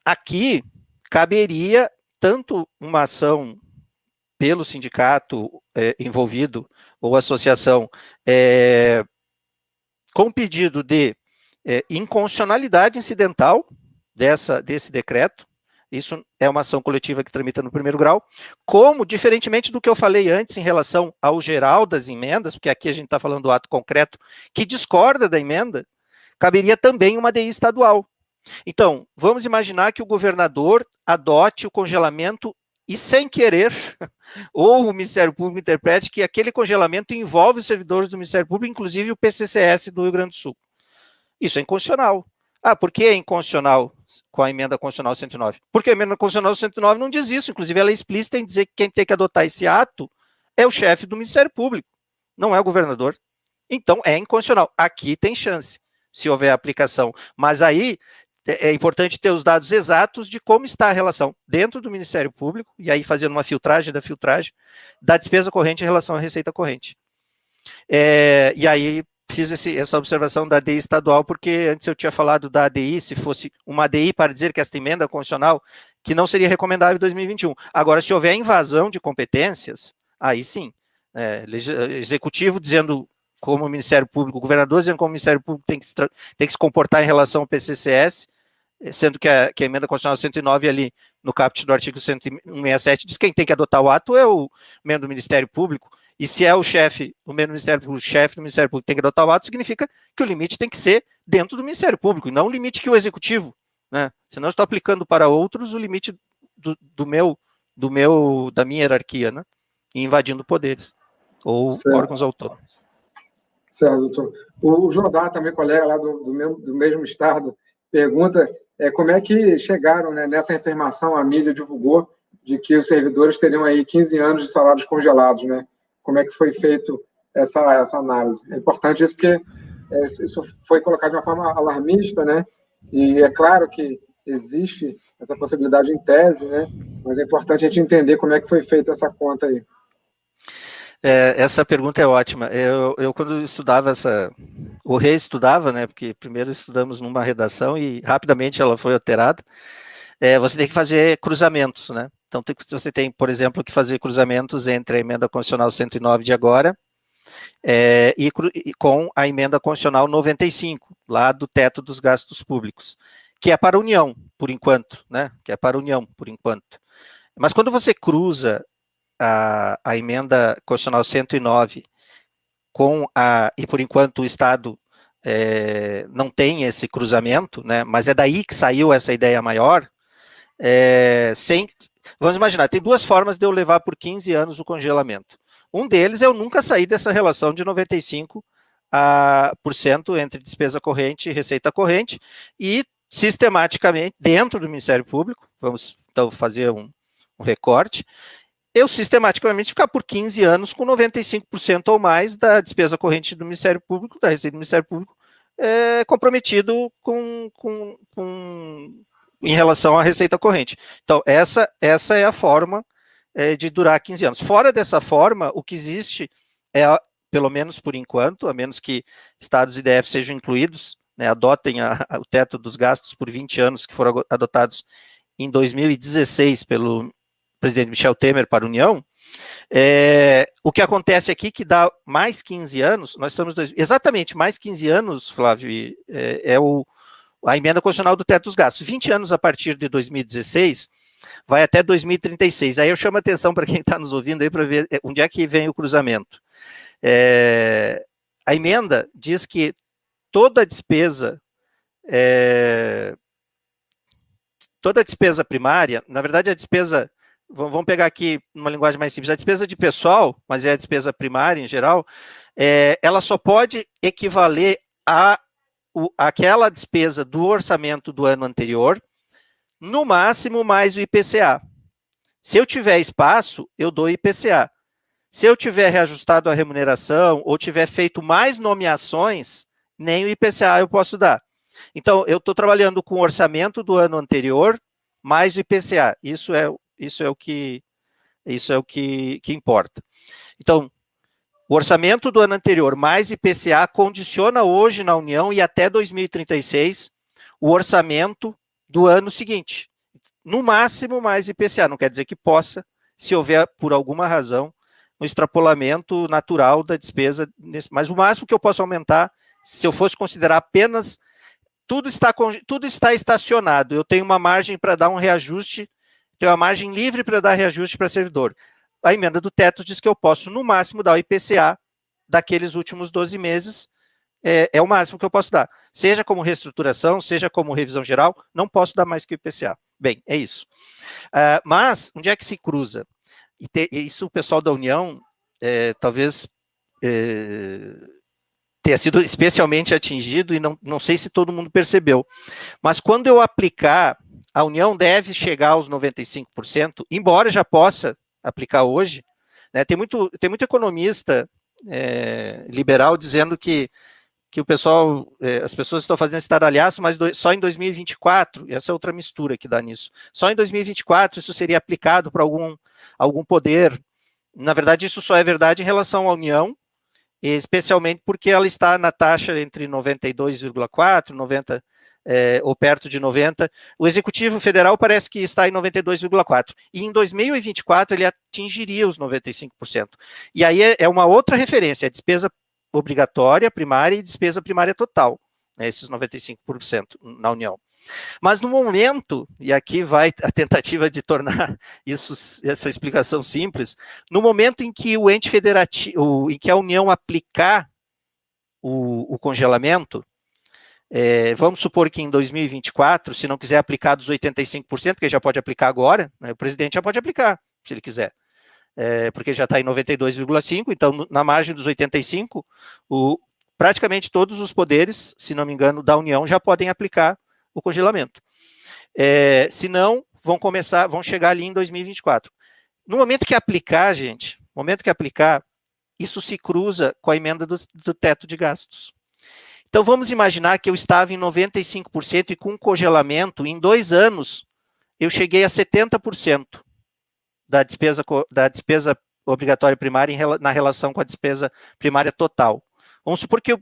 aqui caberia tanto uma ação pelo sindicato envolvido ou associação com pedido de inconstitucionalidade incidental desse decreto, isso é uma ação coletiva que tramita no primeiro grau, como, diferentemente do que eu falei antes em relação ao geral das emendas, porque aqui a gente está falando do ato concreto que discorda da emenda, caberia também uma DI estadual. Então, vamos imaginar que o governador adote o congelamento e, sem querer, ou o Ministério Público interprete que aquele congelamento envolve os servidores do Ministério Público, inclusive o PCCS do Rio Grande do Sul. Isso é inconstitucional. Por que é inconstitucional com a emenda constitucional 109? Porque a emenda constitucional 109 não diz isso, inclusive ela é explícita em dizer que quem tem que adotar esse ato é o chefe do Ministério Público, não é o governador. Então, é inconstitucional. Aqui tem chance, se houver aplicação. Mas aí é importante ter os dados exatos de como está a relação dentro do Ministério Público, e aí fazendo uma filtragem da despesa corrente em relação à receita corrente. E aí fiz essa observação da ADI estadual, porque antes eu tinha falado da ADI, se fosse uma ADI para dizer que esta emenda constitucional, que não seria recomendável em 2021. Agora, se houver invasão de competências, aí sim, executivo dizendo como o Ministério Público, o governador dizendo como o Ministério Público tem que se comportar em relação ao PCCS, sendo que a emenda constitucional 109 ali, no caput do artigo 167, diz que quem tem que adotar o ato é o membro do Ministério Público, e se é o chefe, o membro do Ministério Público, o chefe do Ministério Público tem que adotar o ato, significa que o limite tem que ser dentro do Ministério Público, e não o limite que o Executivo, né? Se não estou aplicando para outros, o limite da minha hierarquia, né? E invadindo poderes ou órgãos autônomos. Certo, doutor. O Jordá, também colega lá do mesmo estado, pergunta como é que chegaram, né, nessa afirmação, a mídia divulgou, de que os servidores teriam aí 15 anos de salários congelados, né? Como é que foi feito essa análise? É importante isso porque isso foi colocado de uma forma alarmista, né? E é claro que existe essa possibilidade em tese, né? Mas é importante a gente entender como é que foi feita essa conta aí. Essa pergunta é ótima. Eu quando estudava ou reestudava, né? Porque primeiro estudamos numa redação e rapidamente ela foi alterada. Você tem que fazer cruzamentos, né? Então você tem, por exemplo, que fazer cruzamentos entre a emenda constitucional 109 de agora e com a emenda constitucional 95, lá do teto dos gastos públicos, que é para a União, por enquanto, né? Que é para a União, por enquanto. Mas quando você cruza a emenda constitucional 109 e por enquanto o Estado não tem esse cruzamento, né? Mas é daí que saiu essa ideia maior. Vamos imaginar, tem duas formas de eu levar por 15 anos o congelamento. Um deles é eu nunca sair dessa relação de 95% entre despesa corrente e receita corrente e sistematicamente, dentro do Ministério Público, vamos então fazer um recorte, eu sistematicamente ficar por 15 anos com 95% ou mais da despesa corrente do Ministério Público, da receita do Ministério Público, comprometido em relação à receita corrente. Então, essa é a forma de durar 15 anos. Fora dessa forma, o que existe pelo menos por enquanto, a menos que estados e DF sejam incluídos, né, adotem o teto dos gastos por 20 anos, que foram adotados em 2016 pelo presidente Michel Temer para a União, o que acontece aqui que dá mais 15 anos, nós estamos exatamente mais 15 anos, Flávio, a emenda constitucional do teto dos gastos, 20 anos a partir de 2016, vai até 2036, aí eu chamo a atenção para quem está nos ouvindo aí para ver onde é que vem o cruzamento. A emenda diz que toda a despesa primária, na verdade a despesa, vamos pegar aqui uma linguagem mais simples, a despesa de pessoal, mas é a despesa primária em geral, ela só pode equivaler àquela despesa do orçamento do ano anterior, no máximo mais o IPCA. Se eu tiver espaço, eu dou IPCA. Se eu tiver reajustado a remuneração ou tiver feito mais nomeações, nem o IPCA eu posso dar. Então, eu estou trabalhando com o orçamento do ano anterior, mais o IPCA. Isso é o que importa. Então, o orçamento do ano anterior, mais IPCA, condiciona hoje na União e até 2036 o orçamento do ano seguinte. No máximo, mais IPCA. Não quer dizer que possa, se houver, por alguma razão, um extrapolamento natural da despesa. Mas o máximo que eu posso aumentar, se eu fosse considerar apenas tudo está estacionado, eu tenho uma margem para dar um reajuste, tenho uma margem livre para dar reajuste para servidor. A emenda do teto diz que eu posso, no máximo, dar o IPCA daqueles últimos 12 meses, é o máximo que eu posso dar. Seja como reestruturação, seja como revisão geral, não posso dar mais que o IPCA. Bem, é isso. Mas, onde é que se cruza? Isso o pessoal da União, talvez... tenha sido especialmente atingido e não sei se todo mundo percebeu. Mas quando eu aplicar, a União deve chegar aos 95%, embora já possa aplicar hoje, né? Tem muito economista liberal dizendo que o pessoal, as pessoas estão fazendo estardalhaço, mas só em 2024, essa é outra mistura que dá nisso, só em 2024 isso seria aplicado para algum poder. Na verdade, isso só é verdade em relação à União, especialmente porque ela está na taxa entre 92,4%, 90%, ou perto de 90%. O Executivo Federal parece que está em 92,4%. E em 2024 ele atingiria os 95%. E aí é uma outra referência, a despesa obrigatória primária e despesa primária total, né, esses 95% na União. Mas no momento, e aqui vai a tentativa de tornar essa explicação simples, no momento em que o ente federativo, em que a União aplicar o congelamento, Vamos supor que em 2024, se não quiser aplicar dos 85%, porque já pode aplicar agora, né, o presidente já pode aplicar, se ele quiser, porque já está em 92,5%, então na margem dos 85%, praticamente todos os poderes, se não me engano, da União já podem aplicar o congelamento. Se não, vão chegar ali em 2024. No momento que aplicar, gente, isso se cruza com a emenda do teto de gastos. Então, vamos imaginar que eu estava em 95% e com congelamento, em 2 anos, eu cheguei a 70% da despesa obrigatória primária na relação com a despesa primária total. Vamos supor que eu,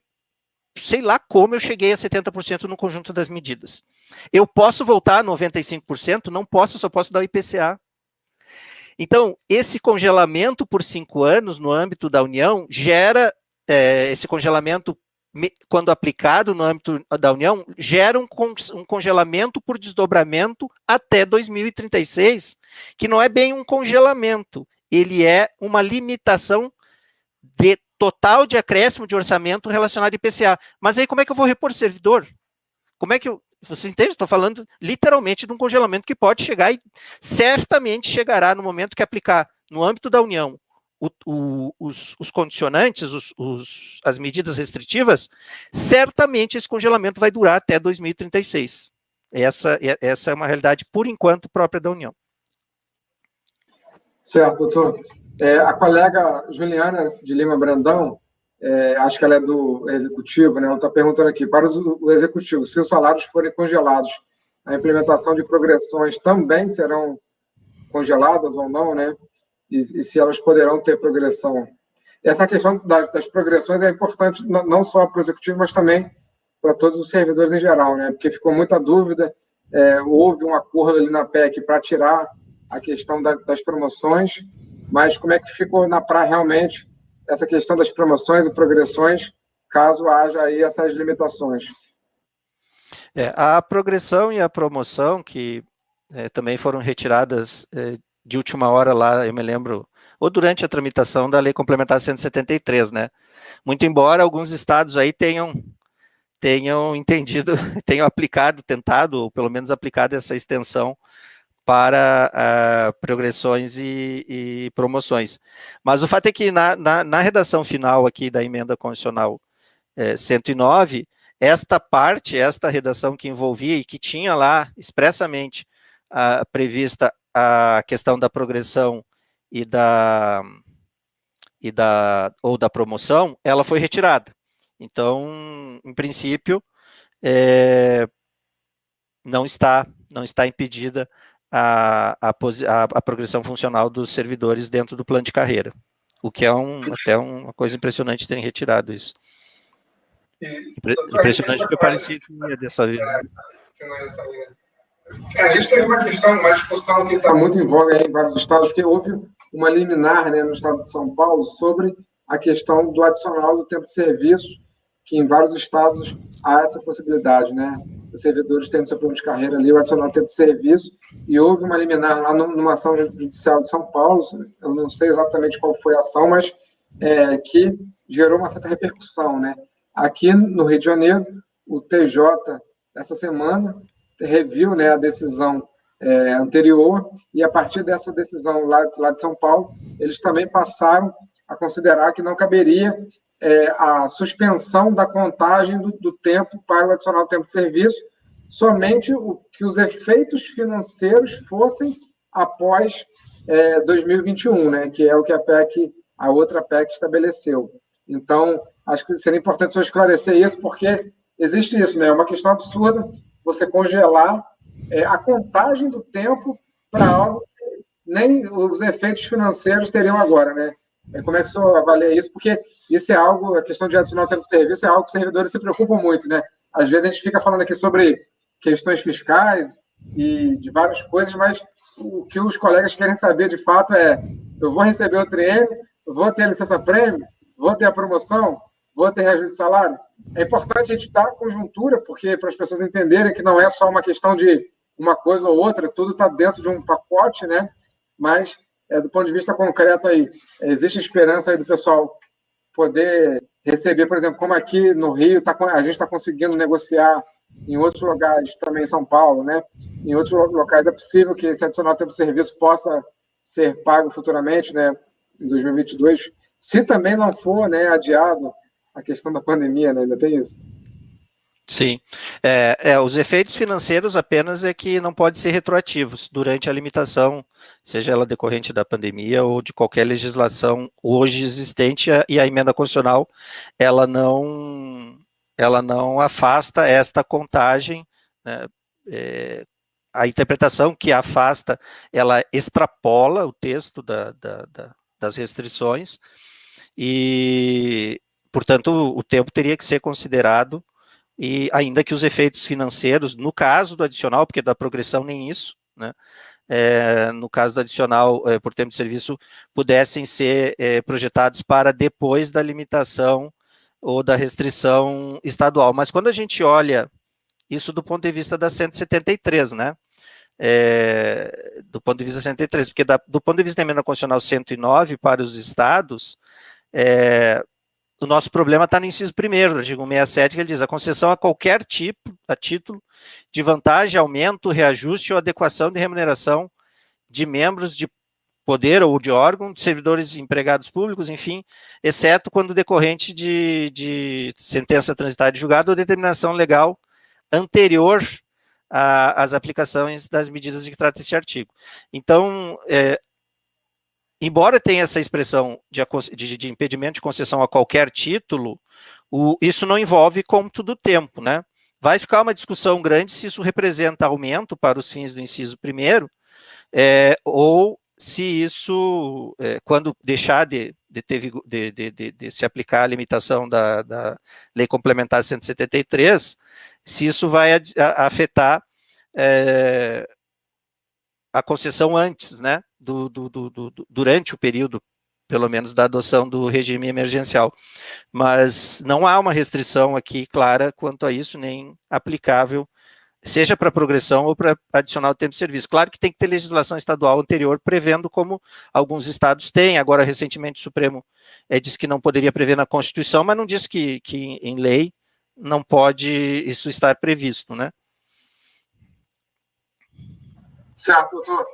sei lá como eu cheguei a 70% no conjunto das medidas. Eu posso voltar a 95%? Não posso, só posso dar o IPCA. Então, esse congelamento por 5 anos no âmbito da União gera, esse congelamento, quando aplicado no âmbito da União, gera um congelamento por desdobramento até 2036, que não é bem um congelamento, ele é uma limitação de total de acréscimo de orçamento relacionado ao IPCA. Mas aí como é que eu vou repor servidor? Como é que você entende? Estou falando literalmente de um congelamento que pode chegar e certamente chegará no momento que aplicar no âmbito da União os condicionantes, as medidas restritivas, certamente esse congelamento vai durar até 2036. Essa é uma realidade, por enquanto, própria da União. Certo, doutor. A colega Juliana de Lima Brandão, acho que ela é do Executivo, né? Ela está perguntando aqui, para o Executivo, se os salários forem congelados, a implementação de progressões também serão congeladas ou não, né? E se elas poderão ter progressão. Essa questão das progressões é importante não só para o Executivo, mas também para todos os servidores em geral, né? Porque ficou muita dúvida, houve um acordo ali na PEC para tirar a questão das promoções, mas como é que ficou na praia realmente essa questão das promoções e progressões, caso haja aí essas limitações? A progressão e a promoção, que também foram retiradas de última hora lá, eu me lembro, ou durante a tramitação da Lei Complementar 173, né? Muito embora alguns estados aí tenham entendido, tenham aplicado, tentado, ou pelo menos aplicado essa extensão para progressões e promoções. Mas o fato é que na redação final aqui da emenda constitucional 109, esta redação que envolvia e que tinha lá expressamente prevista a questão da progressão ou da promoção, ela foi retirada. Então, em princípio, não está impedida a progressão funcional dos servidores dentro do plano de carreira, o que é até uma coisa impressionante terem retirado isso. Impressionante porque parecia que ia dessa vez. A gente teve uma discussão que está muito em voga em vários estados, porque houve uma liminar, né, no estado de São Paulo sobre a questão do adicional do tempo de serviço, que em vários estados há essa possibilidade, né? Os servidores tendo seu plano de carreira ali, o adicional do tempo de serviço, e houve uma liminar lá numa ação judicial de São Paulo, eu não sei exatamente qual foi a ação, mas que gerou uma certa repercussão, né? Aqui no Rio de Janeiro, o TJ, essa semana, reviu, né, a decisão anterior, e a partir dessa decisão lá de São Paulo, eles também passaram a considerar que não caberia a suspensão da contagem do tempo para o adicional tempo de serviço, somente que os efeitos financeiros fossem após 2021, né, que é o que a outra PEC estabeleceu. Então, acho que seria importante só esclarecer isso, porque existe isso, né? É uma questão absurda você congelar a contagem do tempo para algo que nem os efeitos financeiros teriam agora, né? Como é que o senhor avalia isso? Porque isso é algo, a questão de adicionar tempo de serviço é algo que os servidores se preocupam muito, né? Às vezes a gente fica falando aqui sobre questões fiscais e de várias coisas, mas o que os colegas querem saber de fato eu vou receber o triênio, vou ter a licença-prêmio, vou ter a promoção, vou ter reajuste de salário. É importante a gente dar a conjuntura, porque para as pessoas entenderem que não é só uma questão de uma coisa ou outra, tudo está dentro de um pacote, né? Mas, do ponto de vista concreto aí, existe esperança aí do pessoal poder receber, por exemplo, como aqui no Rio, a gente está conseguindo negociar em outros lugares, também em São Paulo, né? Em outros locais é possível que esse adicional tempo de serviço possa ser pago futuramente, né? Em 2022, se também não for, né, adiado a questão da pandemia, né? Ainda tem isso. Sim, os efeitos financeiros apenas é que não podem ser retroativos durante a limitação, seja ela decorrente da pandemia ou de qualquer legislação hoje existente, e a emenda constitucional, ela não afasta esta contagem, né, a interpretação que afasta, ela extrapola o texto das restrições, e, portanto, o tempo teria que ser considerado, e ainda que os efeitos financeiros, no caso do adicional, porque da progressão nem isso, né, no caso do adicional por tempo de serviço, pudessem ser projetados para depois da limitação ou da restrição estadual. Mas quando a gente olha isso do ponto de vista da 173, né, do ponto de vista 173, porque do ponto de vista da emenda constitucional 109 para os estados, o nosso problema está no inciso 1º, artigo 167, que ele diz: a concessão a qualquer tipo, a título de vantagem, aumento, reajuste ou adequação de remuneração de membros de poder ou de órgão, de servidores empregados públicos, enfim, exceto quando decorrente de sentença transitada de julgado ou determinação legal anterior às aplicações das medidas de que trata esse artigo. Então, embora tenha essa expressão de impedimento de concessão a qualquer título, isso não envolve cômputo do tempo, né? Vai ficar uma discussão grande se isso representa aumento para os fins do inciso 1º, ou se isso, quando deixar de se aplicar a limitação da Lei Complementar 173, se isso vai afetar a concessão antes, né, durante o período, pelo menos, da adoção do regime emergencial. Mas não há uma restrição aqui clara quanto a isso, nem aplicável, seja para progressão ou para adicionar o tempo de serviço. Claro que tem que ter legislação estadual anterior prevendo, como alguns estados têm. Agora, recentemente, o Supremo disse que não poderia prever na Constituição, mas não disse que em lei não pode isso estar previsto, né? Certo, doutor.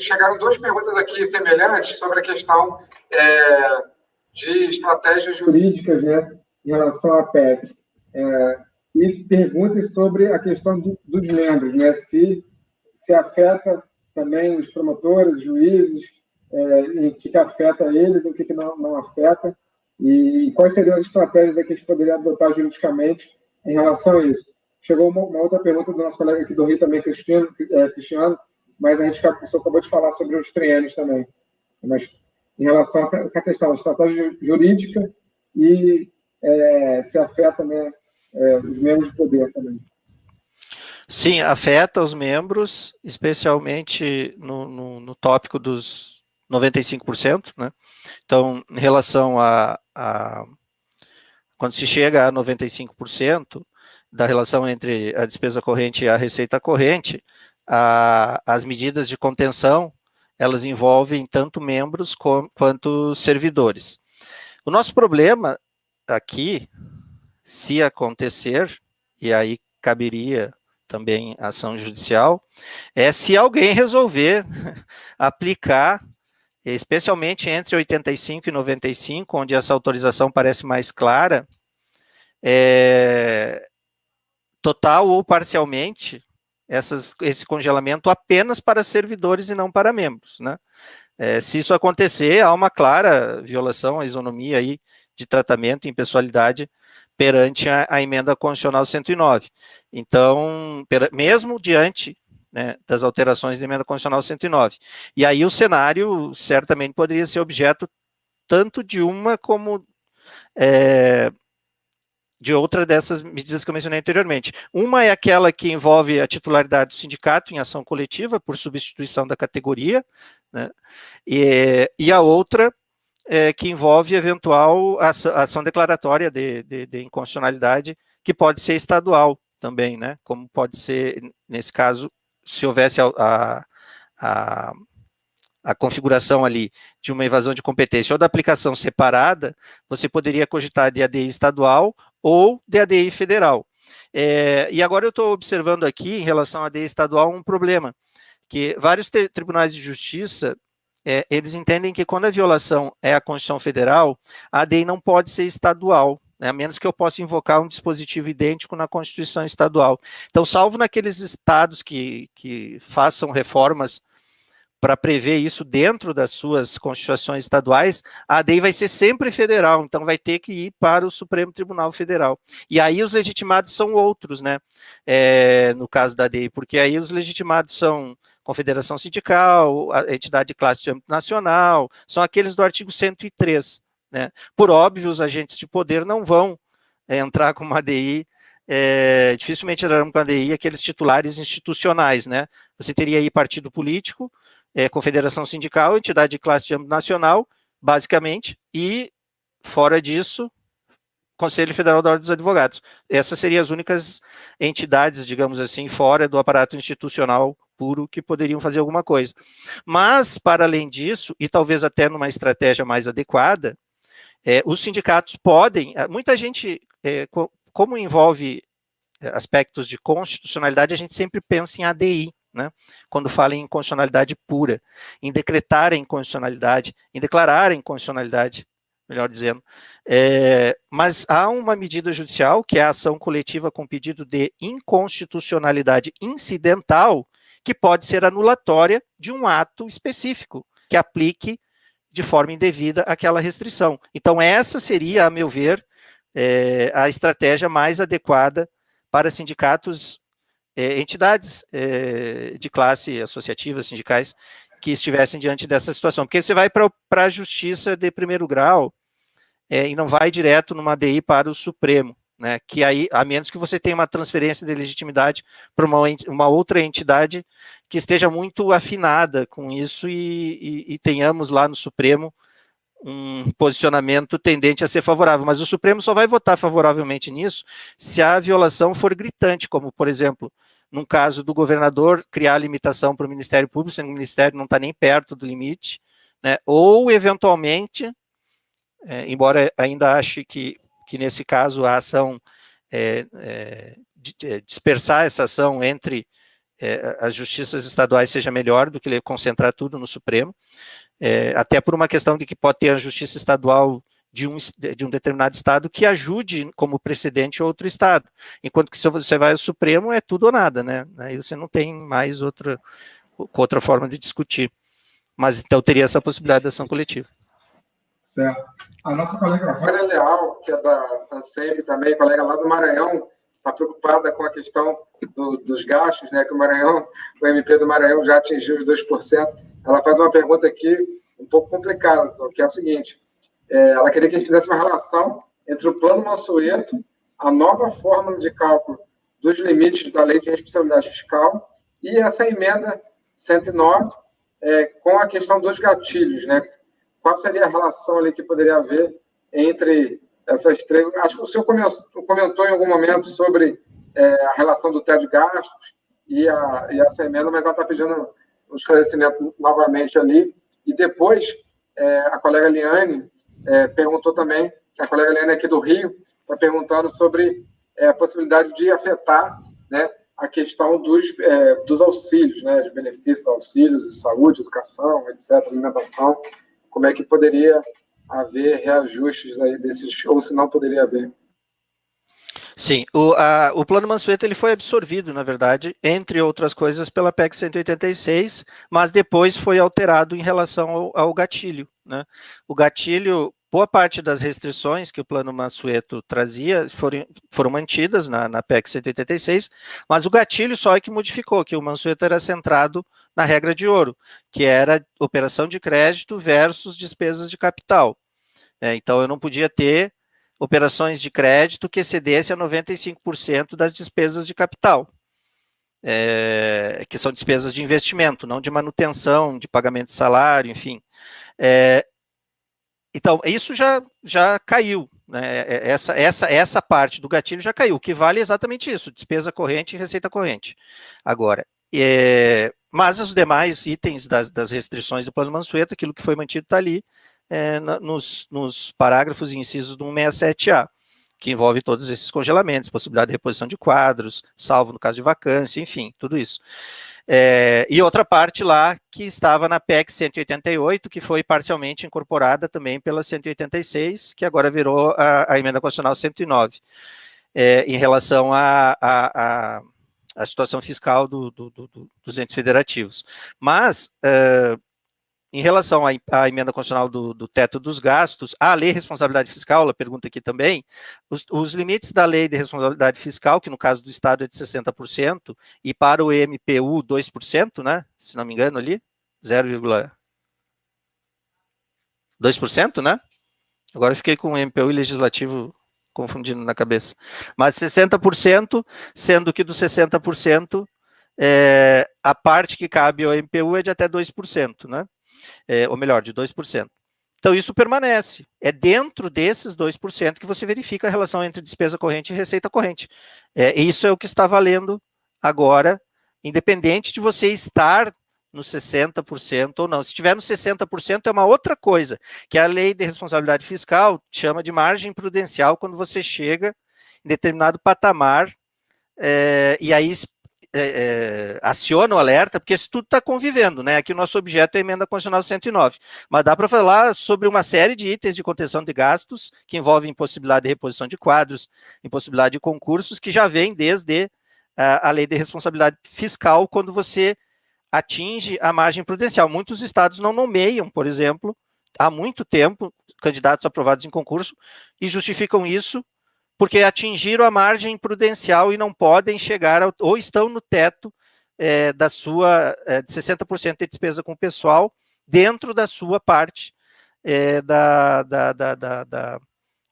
Chegaram duas perguntas aqui semelhantes sobre a questão de estratégias jurídicas, né, em relação à PEC. E perguntas sobre a questão dos membros, né, se afeta também os promotores, os juízes, em que afeta eles, em que não afeta, e quais seriam as estratégias que a gente poderia adotar juridicamente em relação a isso. Chegou uma outra pergunta do nosso colega aqui do Rio também, Cristiano, mas a gente acabou de falar sobre os triênios também. Mas em relação a essa questão, estratégia jurídica e se afeta, né, os membros de poder também. Sim, afeta os membros, especialmente no tópico dos 95%, né? Então, em relação quando se chega a 95% da relação entre a despesa corrente e a receita corrente, as medidas de contenção, elas envolvem tanto membros quanto servidores. O nosso problema aqui, se acontecer, e aí caberia também ação judicial, se alguém resolver aplicar, especialmente entre 85 e 95, onde essa autorização parece mais clara, total ou parcialmente, esse congelamento apenas para servidores e não para membros, né? Se isso acontecer, há uma clara violação à isonomia aí de tratamento e impessoalidade perante a emenda constitucional 109. Então, mesmo diante, né, das alterações da emenda constitucional 109. E aí o cenário certamente poderia ser objeto tanto de uma como de outra dessas medidas que eu mencionei anteriormente. Uma é aquela que envolve a titularidade do sindicato em ação coletiva por substituição da categoria, né? E a outra que envolve eventual ação declaratória de inconstitucionalidade, que pode ser estadual também, né? Como pode ser, nesse caso, se houvesse a configuração ali de uma evasão de competência ou da aplicação separada, você poderia cogitar de ADI estadual ou de ADI federal. E agora eu estou observando aqui, em relação à ADI estadual, um problema, que vários tribunais de justiça, eles entendem que quando a violação é a Constituição Federal, a ADI não pode ser estadual, né, a menos que eu possa invocar um dispositivo idêntico na Constituição Estadual. Então, salvo naqueles estados que façam reformas para prever isso dentro das suas constituições estaduais, a ADI vai ser sempre federal, então vai ter que ir para o Supremo Tribunal Federal. E aí os legitimados são outros, né? No caso da ADI, porque aí os legitimados são confederação sindical, a entidade de classe de âmbito nacional, são aqueles do artigo 103, né? Por óbvio, os agentes de poder não vão entrar com uma ADI, dificilmente entrarão com a ADI aqueles titulares institucionais, né? Você teria aí partido político, confederação sindical, entidade de classe de âmbito nacional, basicamente, e, fora disso, Conselho Federal da Ordem dos Advogados. Essas seriam as únicas entidades, digamos assim, fora do aparato institucional puro, que poderiam fazer alguma coisa. Mas, para além disso, e talvez até numa estratégia mais adequada, os sindicatos podem, muita gente, como envolve aspectos de constitucionalidade, a gente sempre pensa em ADI, né? Quando fala em inconstitucionalidade pura, em decretar a inconstitucionalidade, em declarar a inconstitucionalidade, melhor dizendo. Mas há uma medida judicial, que é a ação coletiva com pedido de inconstitucionalidade incidental, que pode ser anulatória de um ato específico, que aplique de forma indevida aquela restrição. Então, essa seria, a meu ver, a estratégia mais adequada para sindicatos, entidades de classe associativa, sindicais, que estivessem diante dessa situação. Porque você vai para a justiça de primeiro grau e não vai direto numa ADI para o Supremo, né? Que aí, a menos que você tenha uma transferência de legitimidade para uma outra entidade que esteja muito afinada com isso e tenhamos lá no Supremo um posicionamento tendente a ser favorável, mas o Supremo só vai votar favoravelmente nisso se a violação for gritante, como, por exemplo, num caso do governador criar limitação para o Ministério Público, sendo que o Ministério não está nem perto do limite, né? Ou, eventualmente, embora ainda ache que nesse caso a ação, dispersar essa ação entre as justiças estaduais seja melhor do que concentrar tudo no Supremo, até por uma questão de que pode ter a justiça estadual de um determinado estado que ajude como precedente outro estado, enquanto que se você vai ao Supremo é tudo ou nada, né? Aí você não tem mais outra forma de discutir. Mas então teria essa possibilidade de ação coletiva. Certo. A nossa colega Vânia Leal, que é da ANSEB também, colega lá do Maranhão, está preocupada com a questão dos gastos, né? Que o Maranhão, o MP do Maranhão já atingiu os 2%. Ela faz uma pergunta aqui um pouco complicada, que é o seguinte: ela queria que a gente fizesse uma relação entre o Plano Mansueto, a nova fórmula de cálculo dos limites da Lei de Responsabilidade Fiscal e essa emenda 109 com a questão dos gatilhos, né? Qual seria a relação ali que poderia haver entre essas três? Acho que o senhor comentou em algum momento sobre a relação do teto de gastos e essa emenda, mas ela está pedindo um esclarecimento novamente ali. E depois, a colega Liane perguntou também, que a colega Liane aqui do Rio está perguntando sobre a possibilidade de afetar, né, a questão dos auxílios, né, de benefícios, auxílios de saúde, educação, etc., alimentação. Como é que poderia haver reajustes aí desses, ou se não poderia haver? Sim, o Plano Mansueto ele foi absorvido, na verdade, entre outras coisas, pela PEC 186, mas depois foi alterado em relação ao gatilho, né? O gatilho, boa parte das restrições que o Plano Mansueto trazia foram mantidas na PEC 186, mas o gatilho só é que modificou, que o Mansueto era centrado na regra de ouro, que era operação de crédito versus despesas de capital. Então, eu não podia ter operações de crédito que excedesse a 95% das despesas de capital, que são despesas de investimento, não de manutenção, de pagamento de salário, enfim. Então, isso já caiu, né? Essa parte do gatilho já caiu, o que vale é exatamente isso, despesa corrente e receita corrente. Agora, Mas os demais itens das restrições do Plano Mansueto, aquilo que foi mantido está ali nos parágrafos e incisos do 167A, que envolve todos esses congelamentos, possibilidade de reposição de quadros, salvo no caso de vacância, enfim, tudo isso. E outra parte lá que estava na PEC 188, que foi parcialmente incorporada também pela 186, que agora virou a Emenda Constitucional 109, em relação à situação fiscal dos entes federativos. Mas, em relação à emenda constitucional do teto dos gastos, a lei de responsabilidade fiscal, ela pergunta aqui também, os limites da lei de responsabilidade fiscal, que no caso do Estado é de 60%, e para o MPU 2%, né, se não me engano ali, 0,2%, né? Agora eu fiquei com o MPU e legislativo confundindo na cabeça. Mas 60%, sendo que dos 60%, a parte que cabe ao MPU é de até 2%, né? Ou melhor, de 2%. Então, isso permanece. É dentro desses 2% que você verifica a relação entre despesa corrente e receita corrente. Isso é o que está valendo agora, independente de você estar no 60% ou não. Se estiver no 60% é uma outra coisa, que a lei de responsabilidade fiscal chama de margem prudencial quando você chega em determinado patamar, e aí aciona o alerta, porque isso tudo está convivendo, né? Aqui o nosso objeto é a Emenda Constitucional 109, mas dá para falar sobre uma série de itens de contenção de gastos que envolvem impossibilidade de reposição de quadros, impossibilidade de concursos, que já vem desde a lei de responsabilidade fiscal, quando você atinge a margem prudencial. Muitos estados não nomeiam, por exemplo, há muito tempo, candidatos aprovados em concurso, e justificam isso porque atingiram a margem prudencial e não podem chegar, ou estão no teto da sua, de 60% de despesa com o pessoal, dentro da sua parte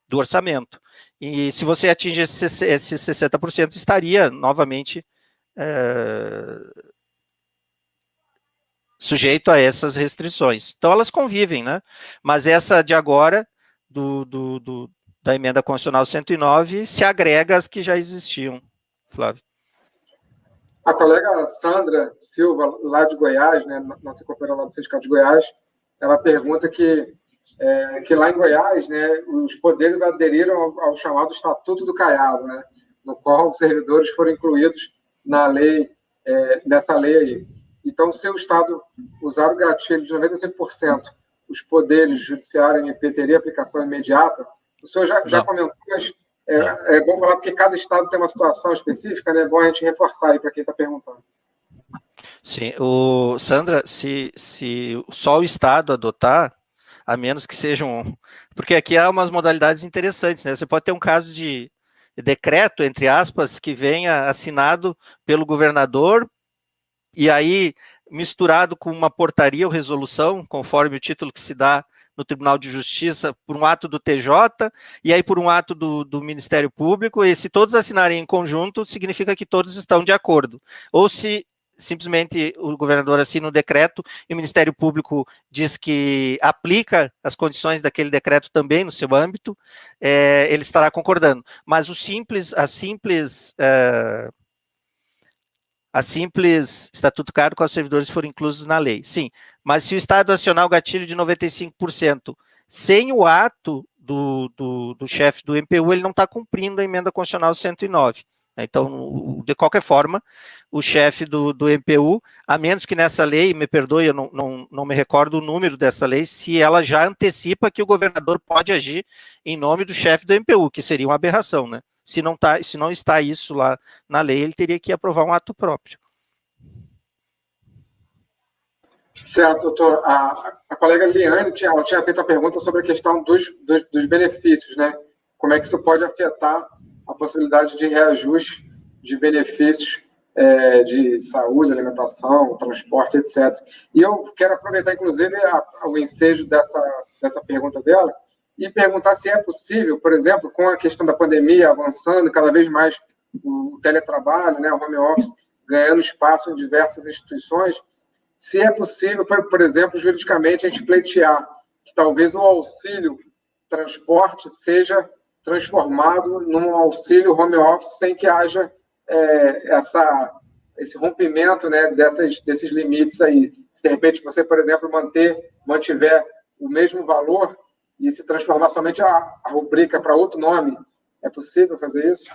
do orçamento. E se você atinge esses 60%, estaria novamente sujeito a essas restrições. Então, elas convivem, né? Mas essa de agora, da Emenda Constitucional 109, se agrega às que já existiam, Flávio. A colega Sandra Silva, lá de Goiás, né, nossa companheira lá do Sindicato de Goiás, ela pergunta que lá em Goiás, né, os poderes aderiram ao chamado Estatuto do Caiado, né, no qual os servidores foram incluídos na lei, nessa lei aí. Então, se o Estado usar o gatilho de 95%, os poderes judiciário e MP teria aplicação imediata. O senhor já comentou, mas é bom falar porque cada estado tem uma situação específica, né? É bom a gente reforçar aí para quem está perguntando. Sim, Sandra, se só o Estado adotar, a menos que sejam... Porque aqui há umas modalidades interessantes, né? Você pode ter um caso de decreto, entre aspas, que venha assinado pelo governador, e aí misturado com uma portaria ou resolução, conforme o título que se dá no Tribunal de Justiça, por um ato do TJ, e aí por um ato do Ministério Público, e se todos assinarem em conjunto, significa que todos estão de acordo. Ou se simplesmente o governador assina o decreto e o Ministério Público diz que aplica as condições daquele decreto também no seu âmbito, ele estará concordando. Mas a simples estatuto caro com os servidores foram inclusos na lei. Sim, mas se o Estado acionar o gatilho de 95% sem o ato do chefe do MPU, ele não está cumprindo a Emenda Constitucional 109. Então, de qualquer forma, o chefe do MPU, a menos que nessa lei, me perdoe, eu não me recordo o número dessa lei, se ela já antecipa que o governador pode agir em nome do chefe do MPU, que seria uma aberração, né? Se não está isso lá na lei, ele teria que aprovar um ato próprio. Certo, doutor. A colega Liane tinha feito a pergunta sobre a questão dos benefícios, né? Como é que isso pode afetar a possibilidade de reajuste de benefícios de saúde, alimentação, transporte, etc. E eu quero aproveitar, inclusive, o ensejo dessa pergunta dela e perguntar se é possível, por exemplo, com a questão da pandemia avançando, cada vez mais o teletrabalho, né, o home office, ganhando espaço em diversas instituições, se é possível, por exemplo, juridicamente, a gente pleitear que talvez o auxílio transporte seja transformado num auxílio home office sem que haja esse rompimento, né, desses limites aí. Se de repente você, por exemplo, mantiver o mesmo valor e se transformar somente a rubrica para outro nome, é possível fazer isso?